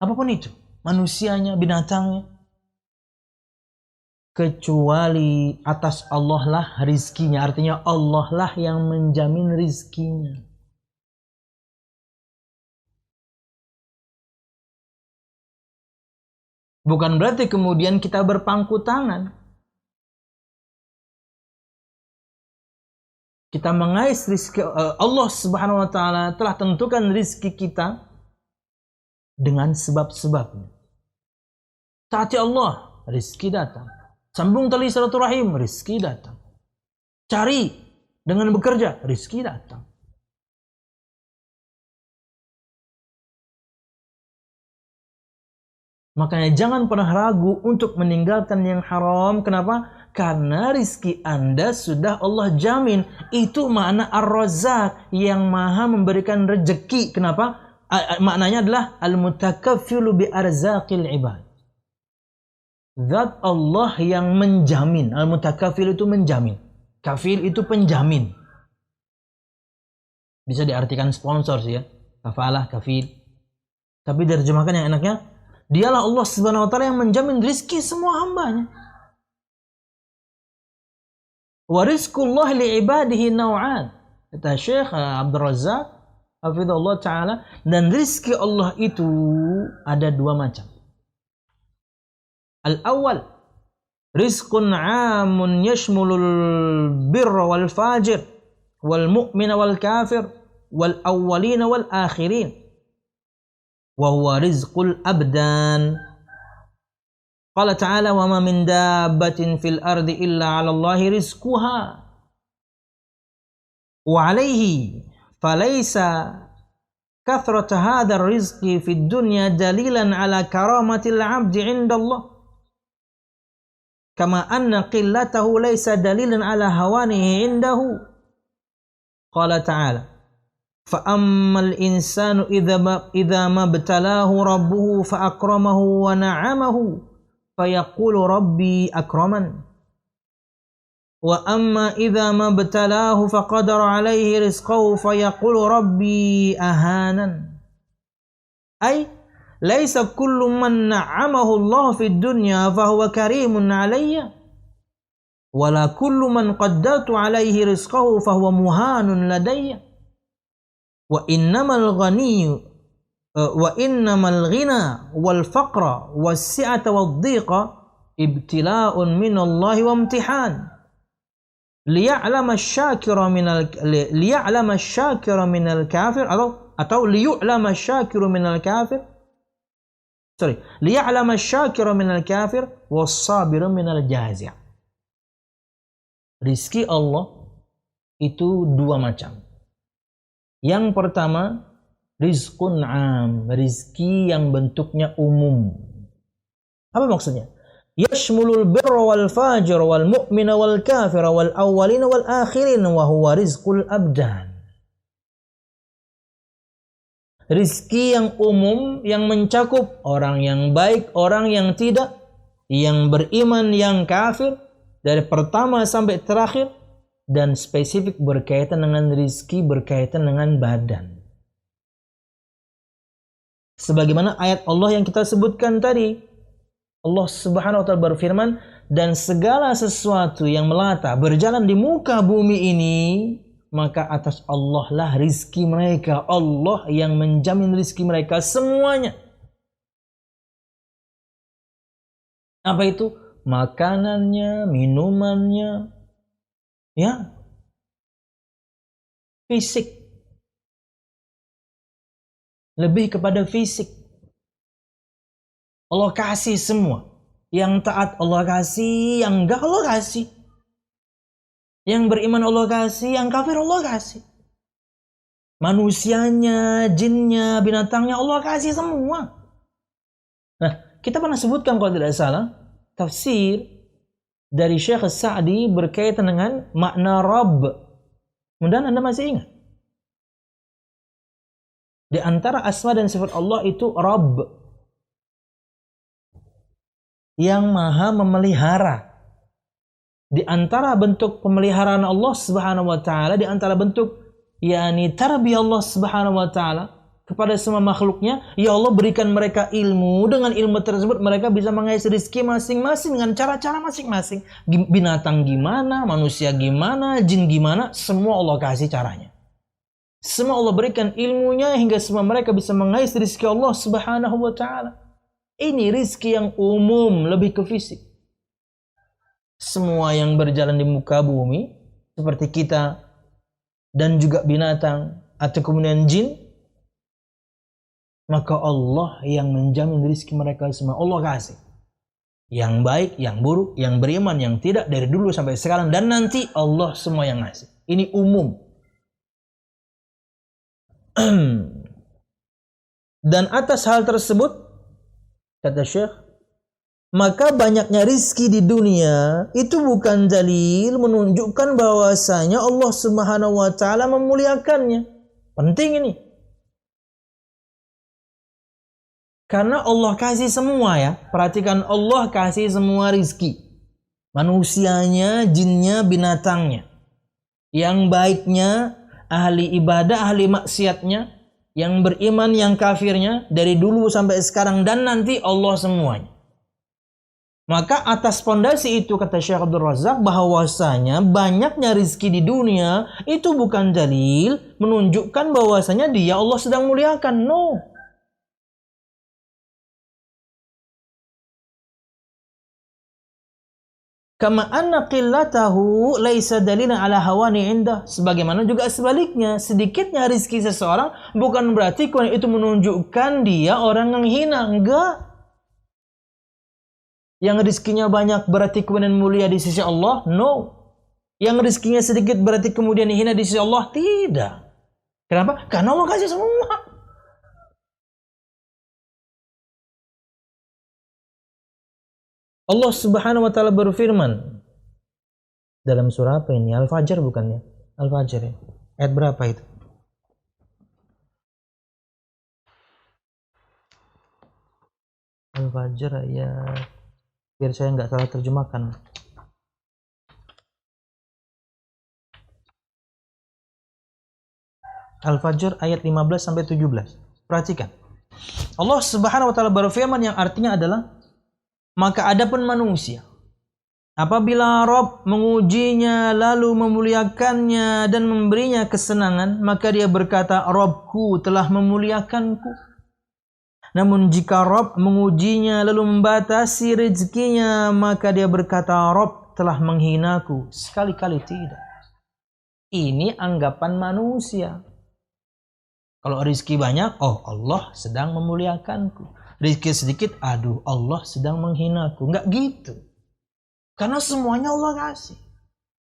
apapun itu, manusianya, binatangnya, kecuali atas Allah lah rizkinya. Artinya Allah lah yang menjamin rizkinya. Bukan berarti kemudian kita berpangku tangan. Kita mengais rizki. Allah Subhanahu wa taala telah tentukan rizki kita dengan sebab-sebabnya. Taati Allah, rizki datang. Sambung tali silaturahim, rizki datang. Cari dengan bekerja, rizki datang. Makanya jangan pernah ragu untuk meninggalkan yang haram. Kenapa? Karena rizki Anda sudah Allah jamin. Itu makna Ar-Razzaq, yang maha memberikan rezeki. Kenapa? Maknanya adalah al-mutakaffilu bi arzaqil ibad. Zat Allah yang menjamin. Al-mutakaffil itu menjamin. Kafil itu penjamin. Bisa diartikan sponsor sih ya. Kafalah, kafil. Tapi diterjemahkan yang enaknya, dialah Allah Subhanahu wa taala yang menjamin rizki semua hambanya. Wa rizqullah li ibadihi naw'an. Kata Syekh Abdul Razzaq hafizahullah taala, dan rizki Allah itu ada dua macam. Al-awwal, rizqun 'amun yashmulul birra wal fajir wal mu'mina wal kafir wal awwalina wal akhirin. Wa huwa rizqul abdan. Qala ta'ala, wa ma min dabbatin fil ardi illa 'ala Allahi rizquha wa 'alaihi falaysa كثرة هذا الرزق في الدنيا دليلا على كرامة العبد عند الله كما أن قلته ليس دليلا على هوانه عنده قال تعالى فأما الإنسان إذا ما ابتلاه ربه فأكرمه ونعمه فيقول ربي أكرمن وأما إذا ما ابتلاه فقدر عليه رزقه فيقول ربي أهانن أي ليس كل من نعمه الله في الدنيا فهو كريم علي ولا كل من قدرت عليه رزقه فهو مهان لدي وإنما الغنى والفقر والسعة والضيق ابتلاء من الله وامتحان ليعلم الشاكر من الكافر atau ليعلم الشاكر من الكافر ليعلم الشاكر من الكافر والصابر من الجازع. Rizki Allah itu dua macam. Yang pertama, rizqun am, rizki yang bentuknya umum. Apa maksudnya? Yashmulul birra wal fajir wal mu'mina wal kafira wal awwalina wal akhirin wa huwa rizqul abdan. Rizki yang umum yang mencakup orang yang baik, orang yang tidak, yang beriman, yang kafir, dari pertama sampai terakhir, dan spesifik berkaitan dengan rizki, berkaitan dengan badan. Sebagaimana ayat Allah yang kita sebutkan tadi, Allah Subhanahu wa Ta'ala berfirman, dan segala sesuatu yang melata berjalan di muka bumi ini, maka atas Allah lah rizki mereka. Allah yang menjamin rizki mereka semuanya. Apa itu? Makanannya, minumannya, ya, fisik. Lebih kepada fisik. Allah kasih semua. Yang taat Allah kasih, yang enggak Allah kasih. Yang beriman Allah kasih, yang kafir Allah kasih. Manusianya, jinnya, binatangnya Allah kasih semua. Nah, kita pernah sebutkan kalau tidak salah, tafsir dari Syekh Sa'di berkaitan dengan makna Rabb. Mudah-mudahan Anda masih ingat. Di antara asma dan sifat Allah itu Rabb, yang maha memelihara. Di antara bentuk pemeliharaan Allah Subhanahu wa Ta'ala, di antara bentuk yakni tarbiyah Allah Subhanahu wa Ta'ala kepada semua makhluknya, ya Allah berikan mereka ilmu. Dengan ilmu tersebut mereka bisa mengais rezeki masing-masing dengan cara-cara masing-masing. Binatang gimana, manusia gimana, jin gimana, semua Allah kasih caranya. Semua Allah berikan ilmunya hingga semua mereka bisa mengais rezeki Allah Subhanahu wa Ta'ala. Ini rezeki yang umum, lebih ke fisik. Semua yang berjalan di muka bumi seperti kita dan juga binatang atau kemudian jin, maka Allah yang menjamin rezeki mereka semua. Allah kasih yang baik, yang buruk, yang beriman, yang tidak, dari dulu sampai sekarang dan nanti Allah semua yang ngasih. Ini umum. Dan atas hal tersebut kata Syekh, maka banyaknya rizki di dunia itu bukan dalil menunjukkan bahwasanya Allah Subhanahu wa Ta'ala memuliakannya. Penting ini. Karena Allah kasih semua ya. Perhatikan, Allah kasih semua rizki. Manusianya, jinnya, binatangnya. Yang baiknya, ahli ibadah, ahli maksiatnya. Yang beriman, yang kafirnya. Dari dulu sampai sekarang dan nanti Allah semuanya. Maka atas pondasi itu kata Syekh Abdul Razak bahwasanya banyaknya rizki di dunia itu bukan dalil menunjukkan bahwasanya dia Allah sedang muliakan. No. Kama anna qillatahu laisa dalilan ala hawani indah. Sebagaimana juga sebaliknya, sedikitnya rizki seseorang bukan berarti itu menunjukkan dia orang yang hina. Enggak. Yang rizkinya banyak berarti kemudian mulia di sisi Allah? No. Yang rizkinya sedikit berarti kemudian hina di sisi Allah? Tidak. Kenapa? Karena Allah kasih semua. Allah Subhanahu wa taala berfirman dalam surah apa ini? Al-Fajr bukannya? Al-Fajr ya. Ayat berapa itu? Al-Fajr ayat, biar saya nggak salah terjemahkan. Al-Fajr ayat 15 sampai 17. Perhatikan. Allah Subhanahu wa taala berfirman yang artinya adalah, maka adapun manusia apabila Rabb mengujinya lalu memuliakannya dan memberinya kesenangan, maka dia berkata, Rabbku telah memuliakanku. Namun jika Rabb mengujinya lalu membatasi rezekinya, maka dia berkata, Rabb telah menghinaku. Sekali-kali tidak. Ini anggapan manusia. Kalau rezeki banyak, oh Allah sedang memuliakanku. Rezeki sedikit, aduh Allah sedang menghinaku. Enggak gitu. Karena semuanya Allah kasih.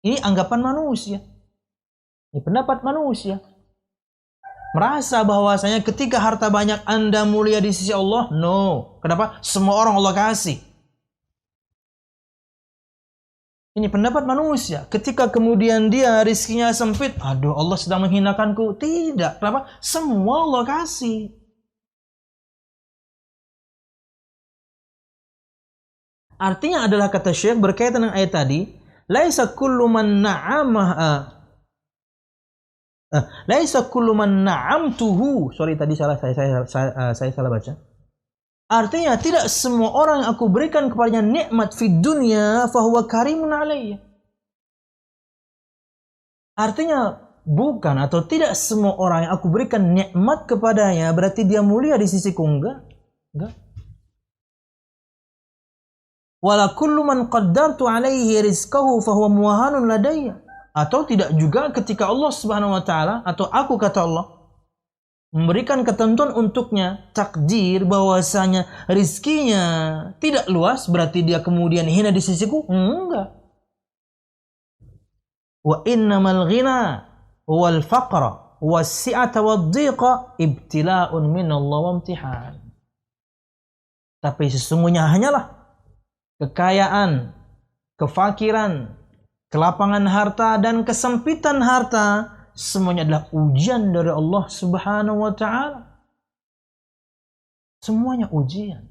Ini anggapan manusia. Ini pendapat manusia. Merasa bahwasanya ketika harta banyak Anda mulia di sisi Allah? No. Kenapa? Semua orang Allah kasih. Ini pendapat manusia. Ketika kemudian dia rizkinya sempit, aduh Allah sedang menghinakanku. Tidak. Kenapa? Semua Allah kasih. Artinya adalah kata Syekh berkaitan dengan ayat tadi, laisa kullu man na'amtuhu. Sorry tadi salah, saya salah baca. Artinya tidak semua orang yang aku berikan kepadanya nikmat fid dunya fahuwa karimun alayya. Artinya bukan atau tidak semua orang yang aku berikan nikmat kepadanya berarti dia mulia di sisiku. Enggak. Wala kullu man qaddartu alaihi rizqahu fahuwa muwahanun ladayya. Atau tidak juga ketika Allah Subhanahu wa taala atau aku kata Allah memberikan ketentuan untuknya, takdir bahwasanya rizkinya tidak luas, berarti dia kemudian hina di sisiku? Enggak. Wa innamal ghina wal faqra was-si'ata wad-dhiqa ibtila'un minallah wa imtihan. Tapi sesungguhnya hanyalah kekayaan, kefakiran, kelapangan harta dan kesempitan harta semuanya adalah ujian dari Allah Subhanahu wa taala. Semuanya ujian.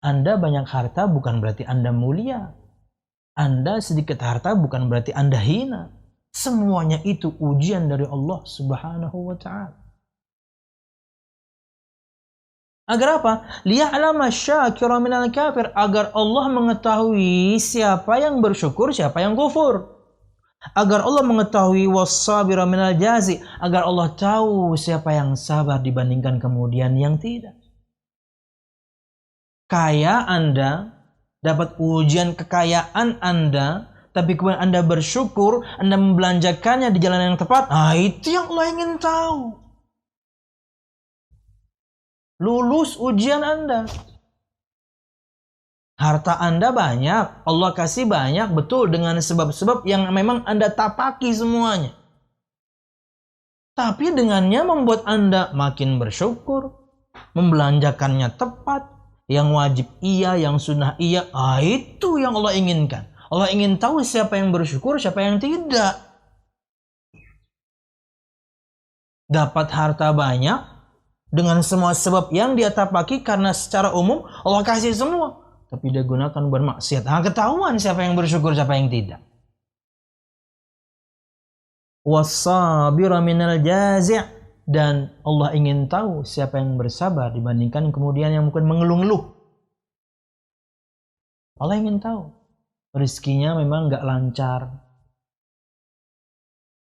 Anda banyak harta bukan berarti Anda mulia. Anda sedikit harta bukan berarti Anda hina. Semuanya itu ujian dari Allah Subhanahu wa taala. Agar apa? Liya'lama syakira minal kafir, agar Allah mengetahui siapa yang bersyukur, siapa yang kufur. Agar Allah mengetahui was-sabira minal jazi, agar Allah tahu siapa yang sabar dibandingkan kemudian yang tidak. Kaya Anda, dapat ujian kekayaan Anda, tapi kemudian Anda bersyukur, Anda membelanjakannya di jalan yang tepat, itu yang Allah ingin tahu. Lulus ujian Anda. Harta Anda banyak, Allah kasih banyak, betul, dengan sebab-sebab yang memang Anda tapaki semuanya. Tapi dengannya membuat Anda makin bersyukur, membelanjakannya tepat, yang wajib iya, yang sunnah iya, itu yang Allah inginkan. Allah ingin tahu siapa yang bersyukur, siapa yang tidak. Dapat harta banyak, dengan semua sebab yang dia tapaki, karena secara umum Allah kasih semua. Tapi dia gunakan bermaksiat. Ketahuan siapa yang bersyukur, siapa yang tidak. Was-sabira minal jazi', dan Allah ingin tahu siapa yang bersabar dibandingkan kemudian yang mungkin mengeluh-ngeluh. Allah ingin tahu. Rizkinya memang gak lancar.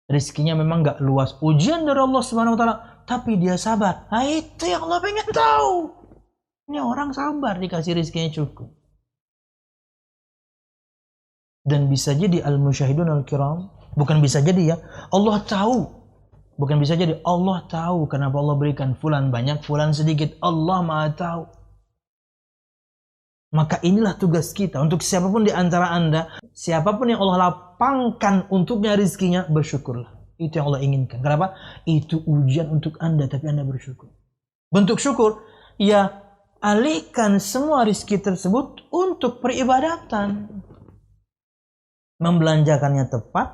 Rizkinya memang gak luas. Ujian dari Allah Subhanahu wa taala, tapi dia sabar. Itu yang Allah pengen tahu. Ini orang sabar dikasih rizkinya cukup. Dan bisa jadi al-musyahidun al-kiram, bukan bisa jadi ya, Allah tahu. Bukan bisa jadi, Allah tahu kenapa Allah berikan fulan banyak, fulan sedikit. Allah Maha tahu. Maka inilah tugas kita untuk siapapun di antara Anda, siapapun yang Allah lapangkan untuknya rizkinya, bersyukurlah. Itu yang Allah inginkan. Kenapa? Itu ujian untuk Anda, tapi Anda bersyukur. Bentuk syukur, ya alihkan semua rizki tersebut untuk peribadatan. Membelanjakannya tepat,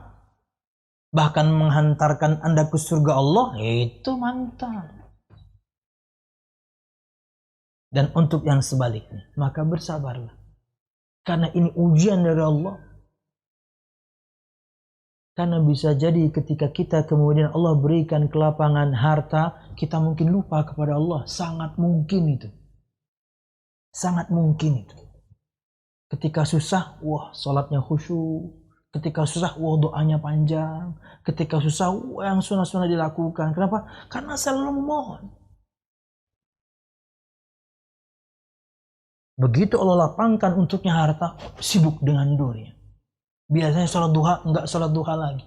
bahkan menghantarkan Anda ke surga Allah, itu mantap. Dan untuk yang sebaliknya, maka bersabarlah. Karena ini ujian dari Allah. Karena bisa jadi ketika kita kemudian Allah berikan kelapangan harta, kita mungkin lupa kepada Allah. Sangat mungkin itu. Sangat mungkin itu. Ketika susah, wah salatnya khusyuk. Ketika susah, wah doanya panjang. Ketika susah, wah yang sunnah-sunnah dilakukan. Kenapa? Karena selalu memohon. Begitu Allah lapangkan untuknya harta, sibuk dengan dunia. Biasanya sholat duha, enggak sholat duha lagi.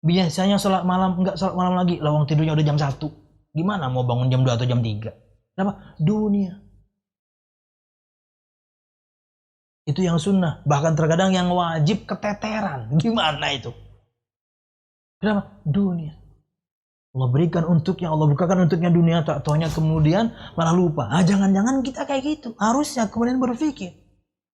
Biasanya sholat malam, enggak sholat malam lagi. Lawang tidurnya udah jam 1. Gimana mau bangun jam 2 atau jam 3? Kenapa? Dunia. Itu yang sunnah. Bahkan terkadang yang wajib keteteran. Gimana itu? Kenapa? Dunia. Allah berikan untuknya, Allah bukakan untuknya dunia, tak taunya kemudian malah lupa. Jangan-jangan kita kayak gitu. Harusnya kemudian berpikir.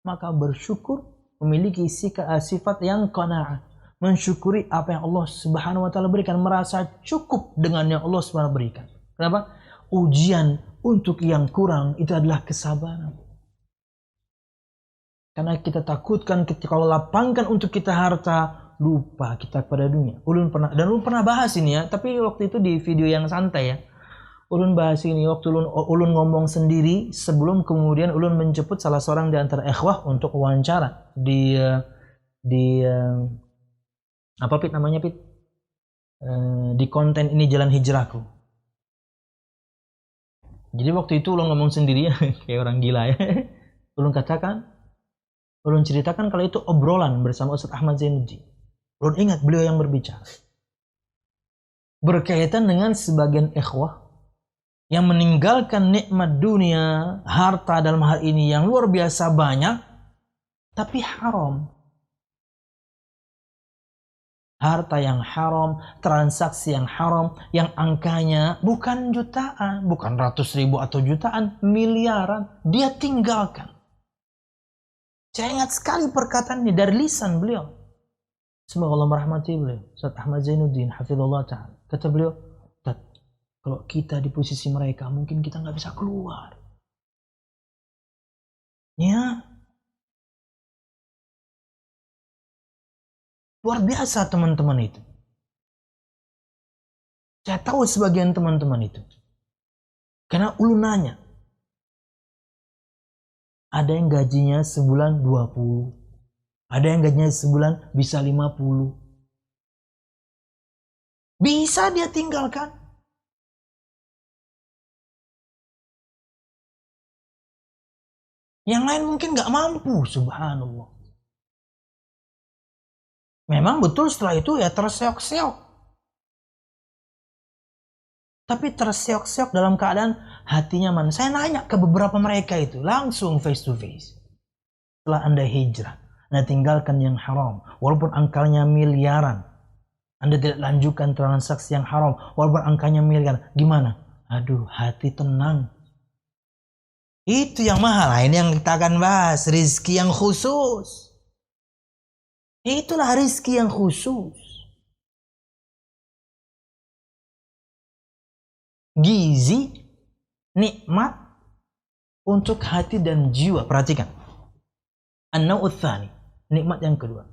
Maka bersyukur, memiliki sifat yang qanaah, mensyukuri apa yang Allah Subhanahu wa taala berikan, merasa cukup dengan yang Allah Subhanahu wa taala berikan. Kenapa? Ujian untuk yang kurang itu adalah kesabaran. Karena kita takutkan ketika Allah lapangkan untuk kita harta, lupa kita kepada dunia. Ulun pernah bahas ini ya, tapi waktu itu di video yang santai ya. Ulun bahas ini waktu ulun ngomong sendiri sebelum kemudian ulun menjemput salah seorang di antara ikhwah untuk wawancara di apa Pit namanya Pit? Di konten ini Jalan Hijrahku. Jadi waktu itu ulun ngomong sendiri ya, kayak orang gila ya. Ulun ceritakan kalau itu obrolan bersama Ustaz Ahmad Zainuddin. Ulun ingat beliau yang berbicara berkaitan dengan sebagian ikhwah yang meninggalkan nikmat dunia, harta dalam hal ini yang luar biasa banyak, tapi haram. Harta yang haram, transaksi yang haram, yang angkanya bukan jutaan, bukan ratus ribu atau jutaan, miliaran, dia tinggalkan. Saya ingat sekali perkataan ini dari lisan beliau. Semoga Allah merahmati beliau. Ustaz Ahmad Zainuddin, hafizullah ta'ala. Kata beliau, kalau kita di posisi mereka, mungkin kita nggak bisa keluar. Ya. Luar biasa teman-teman itu. Saya tahu sebagian teman-teman itu. Karena ulun nanya. Ada yang gajinya sebulan 20. Ada yang gajinya sebulan bisa 50. Bisa dia tinggalkan. Yang lain mungkin gak mampu, subhanallah. Memang betul setelah itu ya terseok-seok. Tapi terseok-seok dalam keadaan hatinya mana. Saya nanya ke beberapa mereka itu, langsung face to face. Setelah Anda hijrah, Anda tinggalkan yang haram. Walaupun angkanya miliaran. Anda tidak lanjutkan transaksi yang haram. Walaupun angkanya miliaran. Gimana? Aduh, hati tenang. Itu yang mahal. Ini yang kita akan bahas. Rizki yang khusus. Itulah rizki yang khusus. Gizi, nikmat untuk hati dan jiwa. Perhatikan. An-naw'u tsani. Nikmat yang kedua.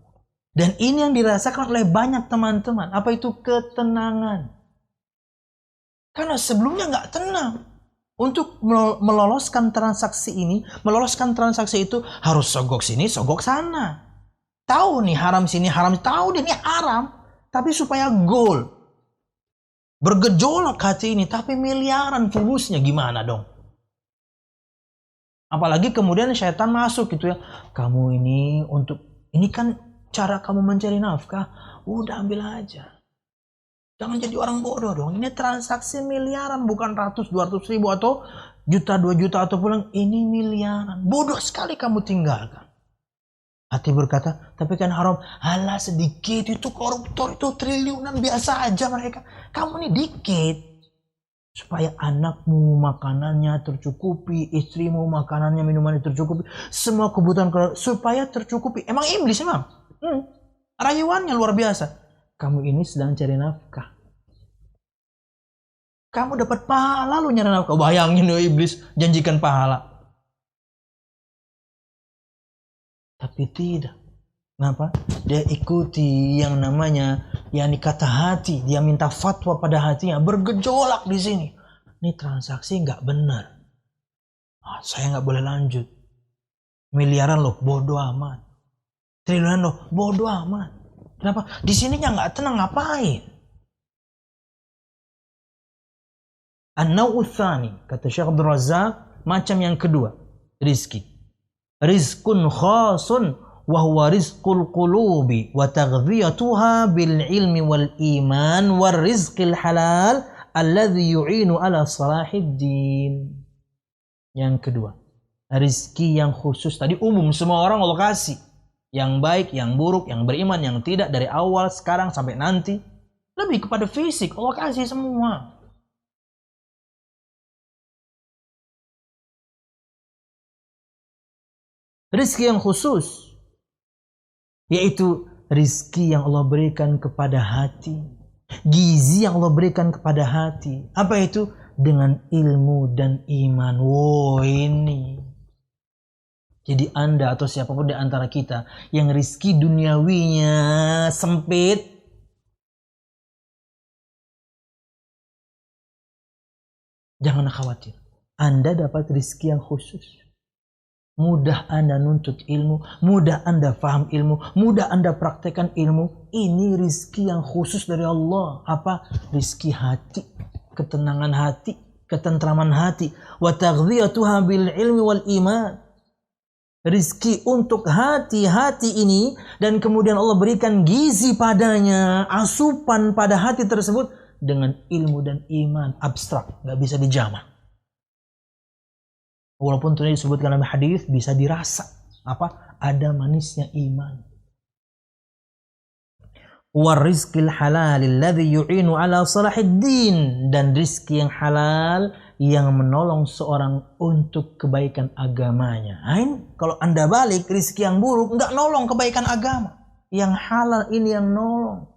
Dan ini yang dirasakan oleh banyak teman-teman. Apa itu? Ketenangan. Karena sebelumnya nggak tenang. Untuk meloloskan transaksi ini, meloloskan transaksi itu harus sogok sini, sogok sana. Tahu nih haram sini, haram. Tahu dia ini haram. Tapi supaya goal. Bergejolak hati ini. Tapi miliaran fulusnya gimana dong? Apalagi kemudian syaitan masuk gitu ya. Kamu ini untuk, ini kan cara kamu mencari nafkah. Udah ambil aja. Jangan jadi orang bodoh dong. Ini transaksi miliaran, bukan ratus, 200 ribu atau juta, 2 juta atau pulang. Ini miliaran. Bodoh sekali kamu tinggalkan. Hati berkata, tapi kan haram. Halah sedikit, itu koruptor, itu triliunan biasa aja mereka. Kamu ini dikit. Supaya anakmu makanannya tercukupi, istrimu makanannya, minumannya tercukupi, semua kebutuhan supaya tercukupi. Emang iblis emang. Rayuannya luar biasa. Kamu ini sedang cari nafkah. Kamu dapat pahala lu nyari nafkah. Bayangin ya iblis janjikan pahala. Tapi tidak. Kenapa? Dia ikuti yang namanya yakni kata hati. Dia minta fatwa pada hatinya. Bergejolak di sini. Ini transaksi nggak benar. Saya nggak boleh lanjut. Miliaran loh, bodoh amat. Triliunan loh, bodoh amat. Kenapa? Di sininya nggak tenang, ngapain? An-naw'u tsani, kata Syekh Abdul Razak, macam yang kedua, rizki. Rizqun khasun wa huwa rizqul qulubi wa taghdhiyatuha bil ilmi wal iman war rizqil halal alladhi yu'inu ala salahid din. Yang kedua, rizki yang khusus tadi umum, semua orang Allah kasih. Yang baik, yang buruk, yang beriman, yang tidak, dari awal, sekarang, sampai nanti. Lebih kepada fisik, Allah kasih semua. Rizki yang khusus, yaitu rizki yang Allah berikan kepada hati. Gizi yang Allah berikan kepada hati. Apa itu? Dengan ilmu dan iman. Wow, ini. Jadi Anda atau siapapun di antara kita yang rizki duniawinya sempit, jangan khawatir. Anda dapat rizki yang khusus. Mudah Anda nuntut ilmu, mudah Anda paham ilmu, mudah Anda praktekkan ilmu. Ini rizki yang khusus dari Allah. Apa? Rizki hati, ketenangan hati, ketentraman hati. Wa taghdhiyatuha bil ilmi wal iman. Rizki untuk hati-hati ini, dan kemudian Allah berikan gizi padanya, asupan pada hati tersebut dengan ilmu dan iman. Abstrak, gak bisa dijamah. Walaupun itu disebutkan dalam hadis, bisa dirasa. Apa? Ada manisnya iman. Warizqil halal alladhi yu'inu ala salahiddin, dan rizki yang halal yang menolong seorang untuk kebaikan agamanya. Kalau Anda balik rizki yang buruk, enggak nolong kebaikan agama. Yang halal ini yang nolong.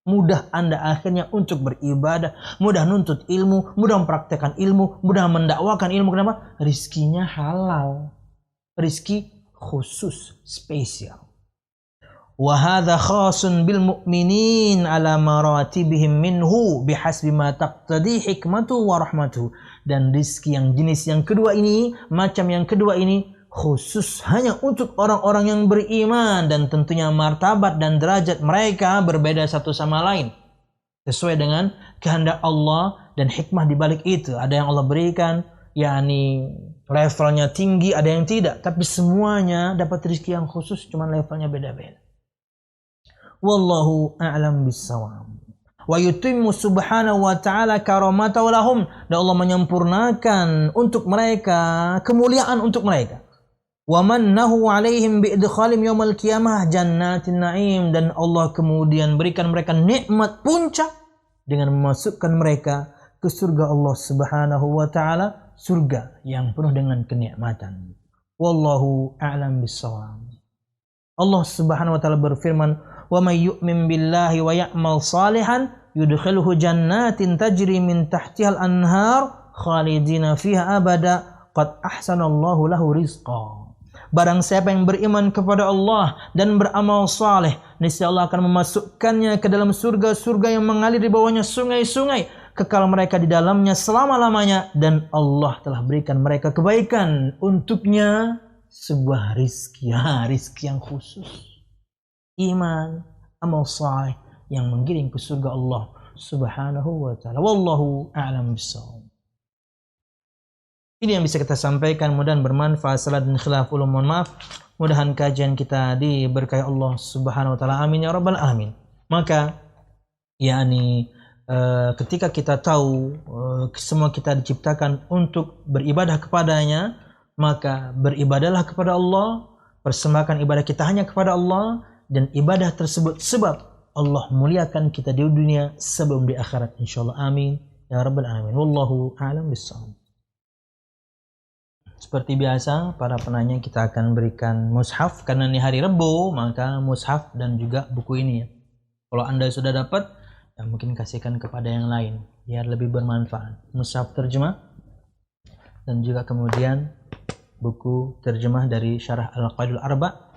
Mudah Anda akhirnya untuk beribadah, mudah nuntut ilmu, mudah mempraktekkan ilmu, mudah mendakwakan ilmu. Kenapa? Rizkinya halal. Rizki khusus, spesial. Wa hadza khasun bil mu'minin ala maratibihim minhu bihasbi ma taqtadi hikmatu wa rahmatuhu. Dan rizki yang jenis yang kedua ini, macam yang kedua ini, khusus hanya untuk orang-orang yang beriman, dan tentunya martabat dan derajat mereka berbeda satu sama lain sesuai dengan kehendak Allah dan hikmah di balik itu. Ada yang Allah berikan yakni levelnya tinggi, ada yang tidak, tapi semuanya dapat rezeki yang khusus, cuman levelnya beda-beda. Wallahu a'lam bissawab. Wa yutimmu subhanahu wa ta'ala karamatahu lahum, dan Allah menyempurnakan untuk mereka kemuliaan untuk mereka. Wa mannahu alaihim bi idkhalim yaumil qiyamah jannatin na'im, dan Allah kemudian berikan mereka nikmat puncak dengan memasukkan mereka ke surga Allah Subhanahu wa taala, surga yang penuh dengan kenikmatan. Wallahu a'lam bissawab. Allah Subhanahu wa taala berfirman, "Wa may yu'min billahi wa ya'mal salihan yudkhilhu jannatin tajri min tahtihal anhar khalidina fiha abada qad ahsanallahu lahu rizqa." Barang siapa yang beriman kepada Allah dan beramal saleh, niscaya Allah akan memasukkannya ke dalam surga-surga yang mengalir di bawahnya sungai-sungai, kekal mereka di dalamnya selama-lamanya, dan Allah telah berikan mereka kebaikan untuknya, sebuah rizki, rizki yang khusus. Iman, amal saleh yang menggiring ke surga Allah Subhanahu wa ta'ala. Wallahu a'lam bissawab. Ini yang bisa kita sampaikan, mudah-mudahan bermanfaat. Salah dan khilaf ulum, mohon maaf. Mudahan kajian kita diberkahi Allah Subhanahu wa taala. Amin ya rabbal alamin. Maka ketika kita tahu semua kita diciptakan untuk beribadah kepadanya, maka beribadahlah kepada Allah, persembahkan ibadah kita hanya kepada Allah, dan ibadah tersebut sebab Allah muliakan kita di dunia sebelum di akhirat, insyaallah. Amin ya rabbal alamin. Wallahu a'lam bissawab. Seperti biasa, para penanya kita akan berikan mushaf karena ini hari Rabu, maka mushaf dan juga buku ini ya. Kalau Anda sudah dapat, ya mungkin kasihkan kepada yang lain biar lebih bermanfaat. Mushaf terjemah dan juga kemudian buku terjemah dari Syarah Al-Qaidul Arba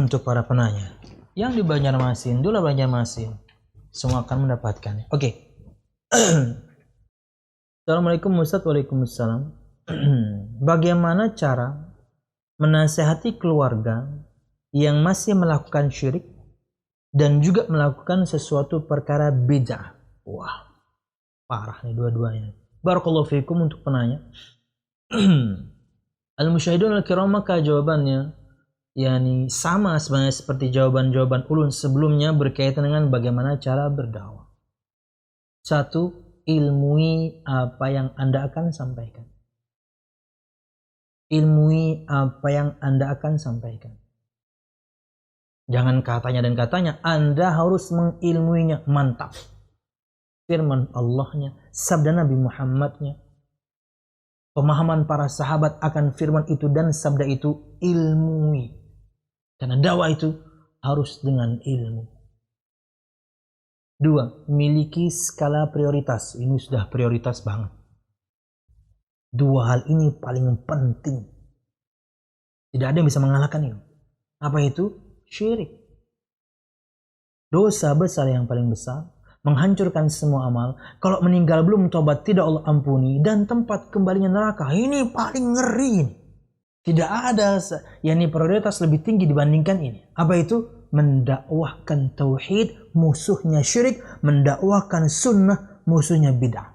untuk para penanya. Yang di Banjarmasin, Dula Banjarmasin, semua akan mendapatkan. Oke. Assalamualaikum Ustaz. Waalaikumsalam. Bagaimana cara menasihati keluarga yang masih melakukan syirik dan juga melakukan sesuatu perkara bid'ah? Wah, parah nih dua-duanya. Barakallahu fiikum untuk penanya. Al-musyahidun al-kiram, maka jawabannya yakni sama sebenarnya seperti jawaban-jawaban ulun sebelumnya berkaitan dengan bagaimana cara berdakwah. Satu, ilmui apa yang Anda akan sampaikan. Ilmui apa yang Anda akan sampaikan. Jangan katanya dan katanya, Anda harus mengilmuinya. Mantap. Firman Allahnya, sabda Nabi Muhammadnya, pemahaman para sahabat akan firman itu dan sabda itu, ilmui. Karena dakwah itu harus dengan ilmu. Dua, miliki skala prioritas. Ini sudah prioritas banget. Dua hal ini paling penting. Tidak ada yang bisa mengalahkan ini. Apa itu? Syirik. Dosa besar yang paling besar. Menghancurkan semua amal. Kalau meninggal belum tobat, tidak Allah ampuni. Dan tempat kembalinya neraka. Ini paling ngeri. Tidak ada yakni prioritas lebih tinggi dibandingkan ini. Apa itu? Mendakwahkan tauhid, musuhnya syirik. Mendakwahkan sunnah, musuhnya bid'ah.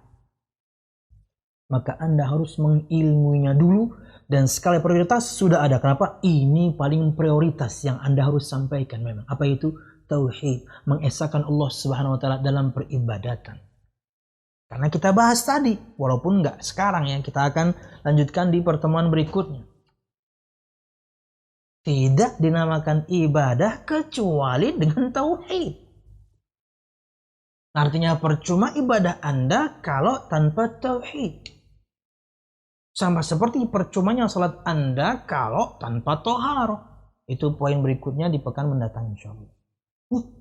Maka Anda harus mengilmuinya dulu dan skala prioritas sudah ada. Kenapa? Ini paling prioritas yang Anda harus sampaikan memang. Apa itu? Tauhid, mengesahkan Allah Subhanahu wa taala dalam peribadatan. Karena kita bahas tadi, walaupun enggak sekarang ya, kita akan lanjutkan di pertemuan berikutnya. Tidak dinamakan ibadah kecuali dengan tauhid. Artinya percuma ibadah Anda kalau tanpa tauhid. Sama seperti percumanya salat Anda kalau tanpa toharoh. Itu poin berikutnya di pekan mendatang insyaallah.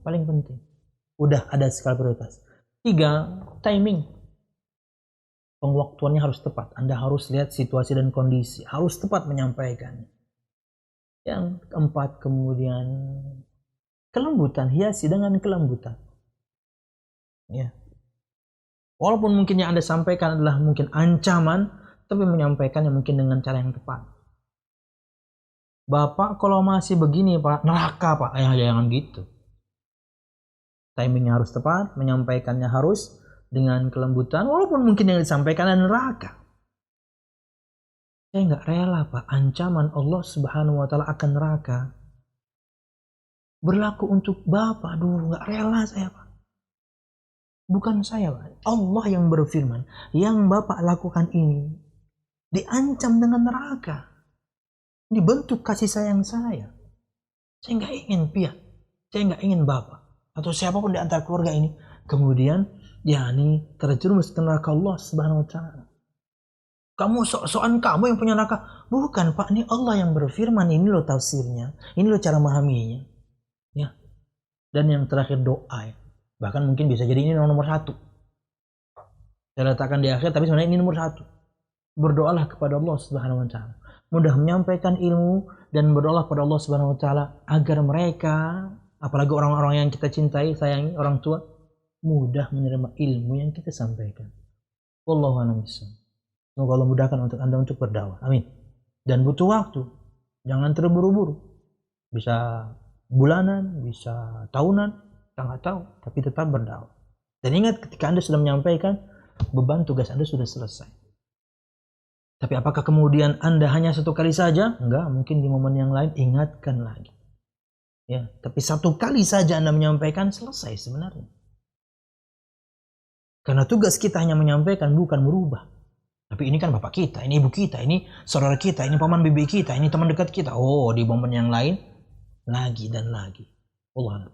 Paling penting. Udah ada skala prioritas. 3, timing. Pengwaktuannya harus tepat. Anda harus lihat situasi dan kondisi. Harus tepat menyampaikannya. Yang keempat kemudian kelembutan. Hiasi dengan kelembutan. Ya. Walaupun mungkin yang Anda sampaikan adalah mungkin ancaman, tapi menyampaikannya mungkin dengan cara yang tepat. Bapak kalau masih begini Pak, neraka Pak. Jangan gitu. Timingnya harus tepat, menyampaikannya harus dengan kelembutan, walaupun mungkin yang disampaikan adalah neraka. Saya nggak rela Pak, ancaman Allah Subhanahu wa taala akan neraka berlaku untuk Bapak. Aduh, nggak rela saya Pak. Bukan saya Pak, Allah yang berfirman, yang Bapak lakukan ini diancam dengan neraka. Dibentuk kasih sayang saya. Saya nggak ingin pihak, saya nggak ingin Bapak atau siapapun di antara keluarga ini kemudian yakni terjerumus ke neraka Allah Subhanahu wa taala. Kamu sok-sokan kamu yang punya neraka. Bukan Pak, ini Allah yang berfirman, ini loh tafsirnya, ini loh cara memahaminya. Ya. Dan yang terakhir doa ya. Bahkan mungkin bisa jadi ini nomor 1. Saya letakkan di akhir, tapi sebenarnya ini nomor 1. Berdoalah kepada Allah Subhanahu wa taala. Mudah menyampaikan ilmu dan berdoalah kepada Allah Subhanahu wa taala agar mereka, apalagi orang-orang yang kita cintai, sayangi, orang tua, mudah menerima ilmu yang kita sampaikan. Wallahu a'lam bishawab. Semoga Allah mudahkan untuk Anda untuk berdakwah. Amin. Dan butuh waktu. Jangan terburu-buru. Bisa bulanan, bisa tahunan, kita nggak tahu, tapi tetap berdakwah. Dan ingat, ketika Anda sudah menyampaikan, beban tugas Anda sudah selesai. Tapi apakah kemudian Anda hanya 1 kali saja? Enggak, mungkin di momen yang lain ingatkan lagi. Ya, tapi 1 kali saja Anda menyampaikan, selesai sebenarnya. Karena tugas kita hanya menyampaikan, bukan merubah. Tapi ini kan bapak kita, ini ibu kita, ini saudara kita, ini paman bibi kita, ini teman dekat kita. Oh, di momen yang lain lagi dan lagi. Allah.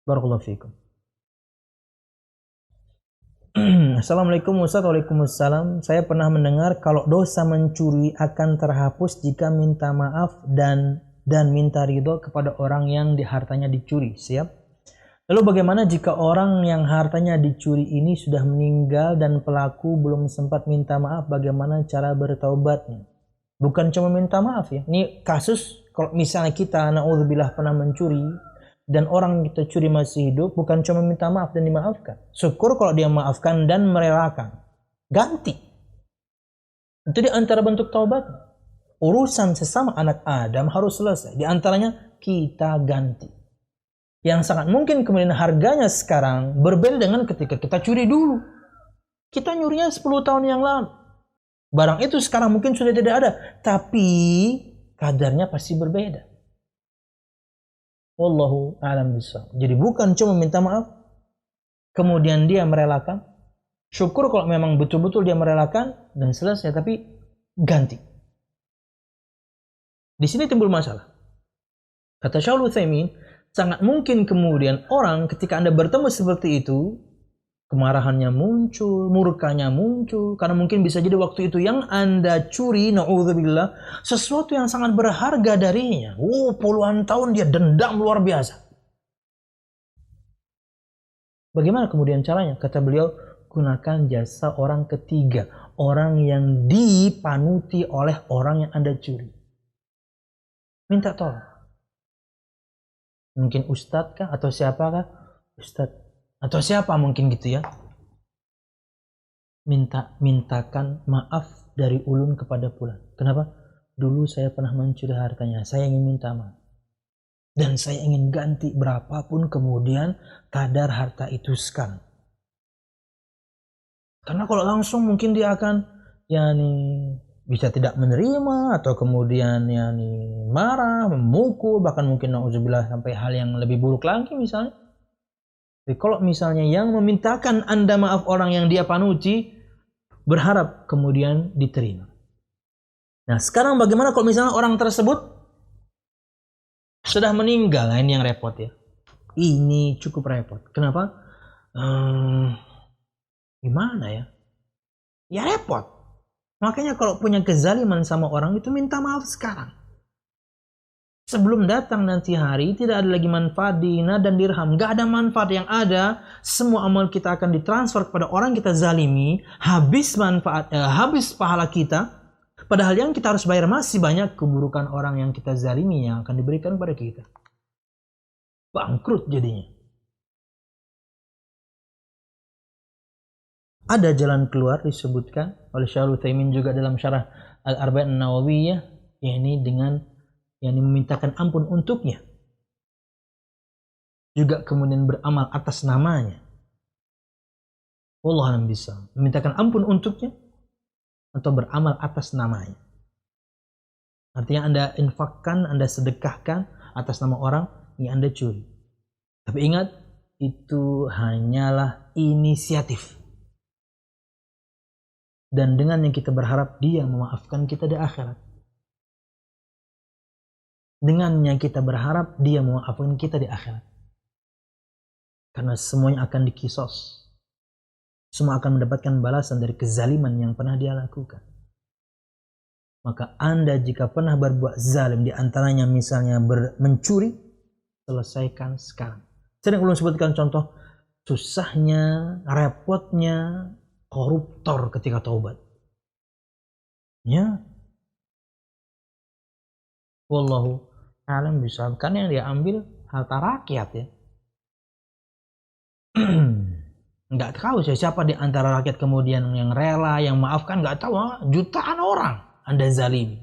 Barakallahu fiikum. Assalamualaikum Ustaz. Waalaikumsalam. Saya pernah mendengar kalau dosa mencuri akan terhapus jika minta maaf dan minta ridho kepada orang yang hartanya dicuri. Siap? Lalu bagaimana jika orang yang hartanya dicuri ini sudah meninggal dan pelaku belum sempat minta maaf? Bagaimana cara bertaubatnya? Bukan cuma minta maaf ya. Ini kasus kalau misalnya kita na'udzubillah pernah mencuri dan orang yang kita curi masih hidup, bukan cuma minta maaf dan dimaafkan. Syukur kalau dia maafkan dan merelakan. Ganti. Itu di antara bentuk taubat. Urusan sesama anak Adam harus selesai. Di antaranya kita ganti. Yang sangat mungkin kemudian harganya sekarang berbeda dengan ketika kita curi dulu. Kita nyurinya 10 tahun yang lalu. Barang itu sekarang mungkin sudah tidak ada. Tapi kadarnya pasti berbeda. Wallahu a'lam bishawab. Jadi bukan cuma minta maaf, kemudian dia merelakan. Syukur kalau memang betul-betul dia merelakan dan selesai, tapi ganti. Di sini timbul masalah. Kata Syaikh Utsaimin, sangat mungkin kemudian orang ketika Anda bertemu seperti itu, kemarahannya muncul, murkanya muncul, karena mungkin bisa jadi waktu itu yang Anda curi, na'udzubillah, sesuatu yang sangat berharga darinya. Puluhan tahun dia dendam luar biasa. Bagaimana kemudian caranya? Kata beliau, gunakan jasa orang ketiga, orang yang dipanuti oleh orang yang Anda curi. Minta tolong. Mungkin ustadz kah atau siapakah? Ustadz atau siapa mungkin gitu ya. Mintakan maaf dari ulun kepada fulan. Kenapa? Dulu saya pernah mencuri hartanya. Saya ingin minta maaf. Dan saya ingin ganti berapapun kemudian kadar harta itu sekarang. Karena kalau langsung mungkin dia akan bisa tidak menerima atau kemudian marah, memukul, bahkan mungkin na'udzubillah sampai hal yang lebih buruk lagi misalnya. Tapi kalau misalnya yang memintakan Anda maaf orang yang dia panuti, berharap kemudian diterima. Nah sekarang bagaimana kalau misalnya orang tersebut sudah meninggal? Nah, ini yang repot ya. Ini cukup repot. Kenapa? Gimana ya? Ya repot. Makanya kalau punya kezaliman sama orang itu minta maaf sekarang. Sebelum datang nanti hari, tidak ada lagi manfaat dinar dan dirham. Gak ada manfaat. Yang ada, semua amal kita akan ditransfer kepada orang kita zalimi. Habis manfaat, habis pahala kita. Padahal yang kita harus bayar masih banyak keburukan orang yang kita zalimi yang akan diberikan kepada kita. Bangkrut jadinya. Ada jalan keluar disebutkan oleh Syaikh Utsaimin juga dalam syarah Al-Arba'in An-Nawawiyah. Yakni dengan yang memintakan ampun untuknya, juga kemudian beramal atas namanya. Wallahu a'lam bishawab. Memintakan ampun untuknya atau beramal atas namanya. Artinya Anda infakkan, Anda sedekahkan atas nama orang yang Anda curi. Tapi ingat, itu hanyalah inisiatif. Dan dengan yang kita berharap dia memaafkan kita di akhirat. Dengannya kita berharap dia memaafkan kita di akhirat. Karena semuanya akan dikisos. Semua akan mendapatkan balasan dari kezaliman yang pernah dia lakukan. Maka Anda jika pernah berbuat zalim, di antaranya misalnya mencuri, selesaikan sekarang. Sering ulun sebutkan contoh susahnya, repotnya koruptor ketika taubat. Ya. Wallahu a'lam bishawab. Karena yang dia ambil harta rakyat ya. Nggak tahu siapa di antara rakyat kemudian yang rela, yang maafkan, nggak tahu. Jutaan orang Anda zalimi.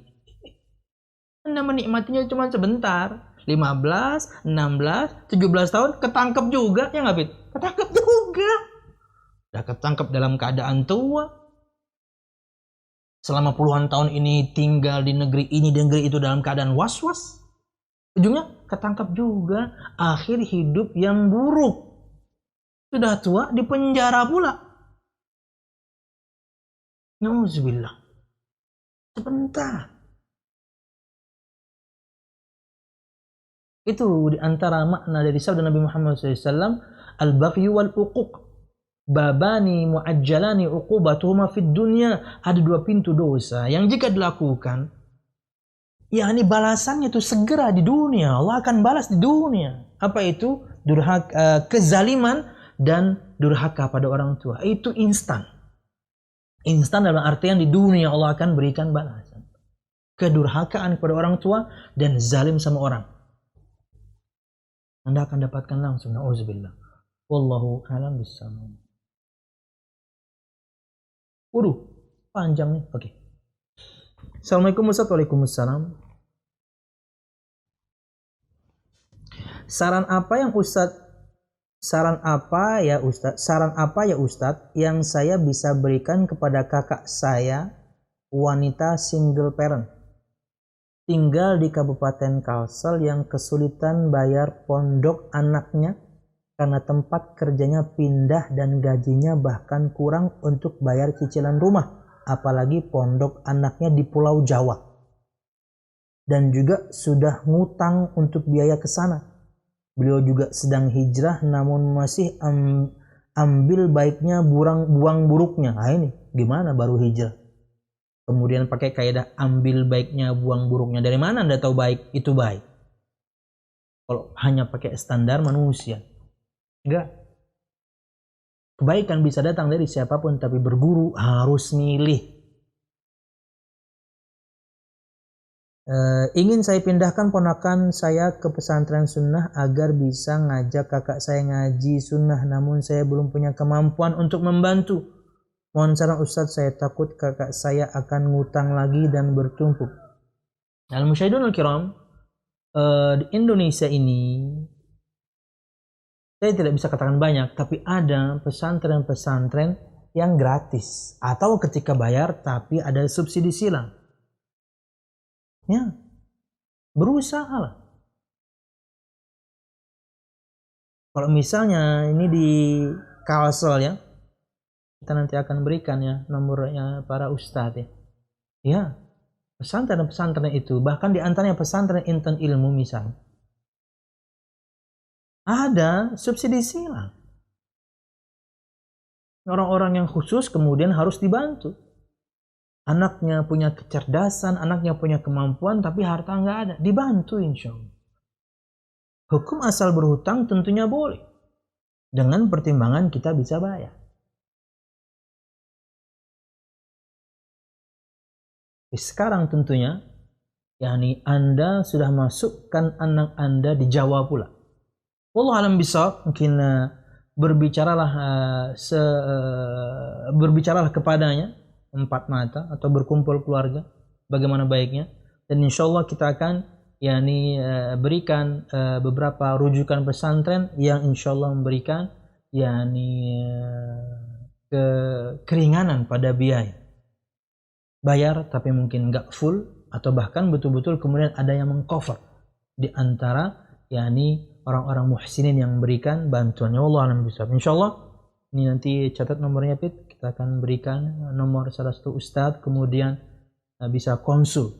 Anda menikmatinya cuma sebentar. 15, 16, 17 tahun ketangkep juga ya nggak Fit? Ketangkep juga. Udah ketangkep dalam keadaan tua. Selama puluhan tahun ini tinggal di negeri ini, di negeri itu dalam keadaan was-was. Ujungnya ketangkap juga. Akhir hidup yang buruk. Sudah tua di penjara pula. Nauzubillah. Sebentar. Itu di antara makna dari sabda Nabi Muhammad SAW. Al-baghyu wal-uquq. babani muajjalani uqubatuhuma fid dunya. Ada dua pintu dosa yang jika dilakukan, yakni balasannya itu segera di dunia. Allah akan balas di dunia. Apa itu? Durhaka, kezaliman dan durhaka pada orang tua. Itu instan. Instan dalam artian di dunia Allah akan berikan balasan. Kedurhakaan kepada orang tua dan zalim sama orang, Anda akan dapatkan langsung. Na'udzubillah. Wallahu a'lam bissawab. Waduh, panjang nih. Oke. Assalamualaikum Ustaz. Waalaikumsalam. Saran apa ya Ustaz yang saya bisa berikan kepada kakak saya, wanita single parent, tinggal di Kabupaten Kalsel, yang kesulitan bayar pondok anaknya karena tempat kerjanya pindah dan gajinya bahkan kurang untuk bayar cicilan rumah, apalagi pondok anaknya di Pulau Jawa, dan juga sudah ngutang untuk biaya ke sana. Beliau juga sedang hijrah namun masih ambil baiknya buang buruknya. Nah ini gimana baru hijrah kemudian pakai kaidah ambil baiknya buang buruknya? Dari mana Anda tahu baik itu baik kalau hanya pakai standar manusia? Enggak. Kebaikan bisa datang dari siapapun, tapi berguru harus milih. Ingin saya pindahkan ponakan saya ke pesantren sunnah agar bisa ngajak kakak saya ngaji sunnah, namun saya belum punya kemampuan untuk membantu. Mohon saran Ustadz, saya takut kakak saya akan ngutang lagi dan bertumpuk. Al-Musyahidun Al-Kiram, di Indonesia ini saya tidak bisa katakan banyak, tapi ada pesantren-pesantren yang gratis atau ketika bayar tapi ada subsidi silang. Ya, berusaha lah. Kalau misalnya ini di Kalsel ya, kita nanti akan berikan ya nomornya para ustadz ya. Ya, pesantren-pesantren itu, bahkan di antaranya pesantren Intan Ilmu misalnya, ada subsidi silang. Orang-orang yang khusus kemudian harus dibantu. Anaknya punya kecerdasan, anaknya punya kemampuan, tapi harta nggak ada, dibantu insya Allah. Hukum asal berhutang tentunya boleh, dengan pertimbangan kita bisa bayar. Sekarang tentunya, yakni Anda sudah masukkan anak Anda di Jawa pula. Wallahu alam bisawab, mungkin berbicaralah kepadanya empat mata atau berkumpul keluarga bagaimana baiknya, dan insyaallah kita akan berikan beberapa rujukan pesantren yang insyaallah memberikan keringanan pada biaya bayar, tapi mungkin nggak full atau bahkan betul-betul kemudian ada yang mengcover di antara orang-orang muhsinin yang memberikan bantuannya. Allah alam bisawab. Insyaallah ini nanti catat nomornya Pit, kita akan berikan nomor salah satu ustadz, kemudian bisa konsul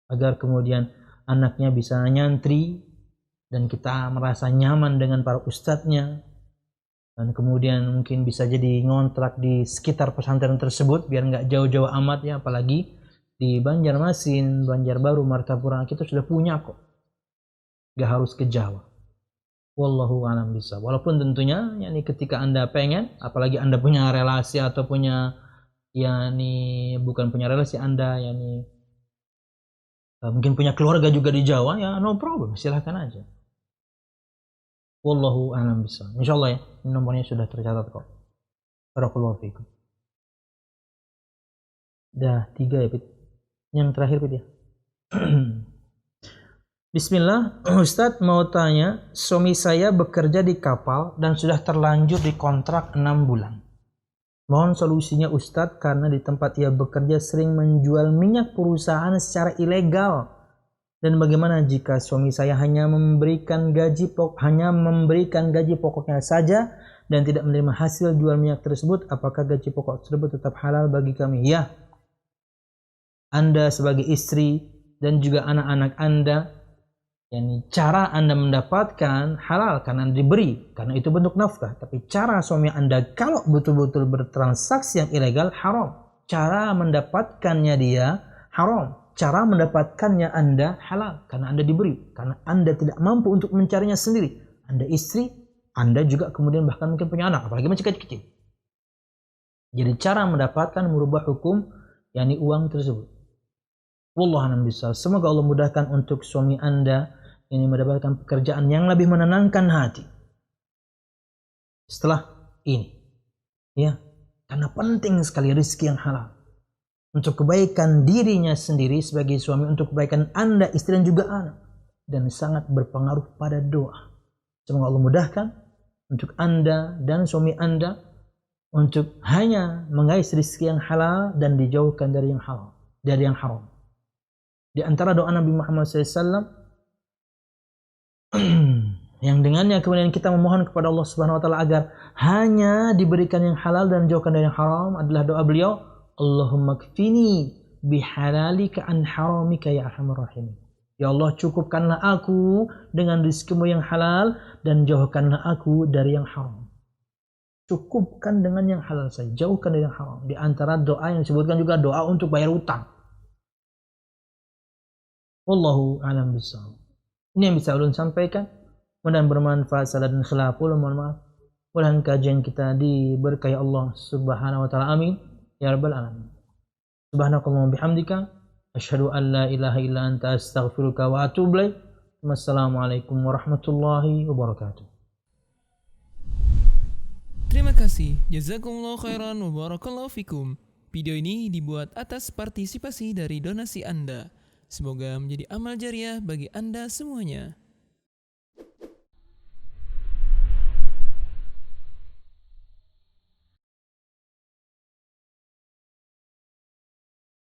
agar kemudian anaknya bisa nyantri dan kita merasa nyaman dengan para ustadznya, dan kemudian mungkin bisa jadi ngontrak di sekitar pesantren tersebut biar nggak jauh-jauh amat ya, apalagi di Banjarmasin, Banjarbaru, Martapura kita sudah punya kok, nggak harus ke Jawa. Wallahu a'lam bishawab. Walaupun tentunya ketika Anda pengen, apalagi Anda punya relasi atau punya bukan punya relasi, Anda mungkin punya keluarga juga di Jawa, ya no problem, silahkan aja. Wallahu a'lam bishawab. Insyaallah ya, nomornya sudah tercatat kok. Barakallahu fiikum. Dah 3 ya Pit. Yang terakhir Pit ya. Bismillah, Ustadz mau tanya, suami saya bekerja di kapal dan sudah terlanjur di kontrak 6 bulan. Mohon solusinya Ustadz, karena di tempat ia bekerja sering menjual minyak perusahaan secara ilegal. Dan bagaimana jika suami saya hanya memberikan gaji pokoknya saja dan tidak menerima hasil jual minyak tersebut, apakah gaji pokok tersebut tetap halal bagi kami? Ya, Anda sebagai istri dan juga anak-anak Anda Yani cara Anda mendapatkan halal karena Anda diberi, karena itu bentuk nafkah. Tapi cara suami Anda kalau betul-betul bertransaksi yang ilegal, haram. Cara mendapatkannya dia haram. Cara mendapatkannya Anda halal karena Anda diberi, karena Anda tidak mampu untuk mencarinya sendiri. Anda istri, Anda juga kemudian bahkan mungkin punya anak, apalagi masih kecil-kecil. Jadi cara mendapatkan merubah hukum yakni uang tersebut. Wallahu a'lam bishawab. Semoga Allah mudahkan untuk suami Anda ini mendapatkan pekerjaan yang lebih menenangkan hati setelah ini, ya, karena penting sekali rezeki yang halal untuk kebaikan dirinya sendiri sebagai suami, untuk kebaikan Anda istri dan juga anak, dan sangat berpengaruh pada doa. Semoga Allah mudahkan untuk Anda dan suami Anda untuk hanya mengais rezeki yang halal dan dijauhkan dari yang halal, dari yang haram. Di antara doa Nabi Muhammad SAW yang dengannya kemudian kita memohon kepada Allah Subhanahu wa taala agar hanya diberikan yang halal dan jauhkan dari yang haram adalah doa beliau, Allahumma kfini bihalalika an haramika ya arhamar rahimin. Ya Allah, cukupkanlah aku dengan rizkimu yang halal dan jauhkanlah aku dari yang haram. Cukupkan dengan yang halal saja, jauhkan dari yang haram. Di antara doa yang disebutkan juga doa untuk bayar utang. Wallahu a'lam bishawab. Ini yang bisa ulun sampaikan. Mudah-mudahan bermanfaat. Salah dan khilaf, mohon maaf. Mudah-mudahan kajian kita diberkahi Allah Subhanahu wa taala. Amin ya rabbal alamin. Subhanakallahumma bihamdika asyhadu an la ilaha illa anta astaghfiruka wa atubu ilaik. Wassalamualaikum warahmatullahi wabarakatuh. Terima kasih. Jazakumullah khairan wa barakallahu fikum. Video ini dibuat atas partisipasi dari donasi Anda. Semoga menjadi amal jariah bagi Anda semuanya.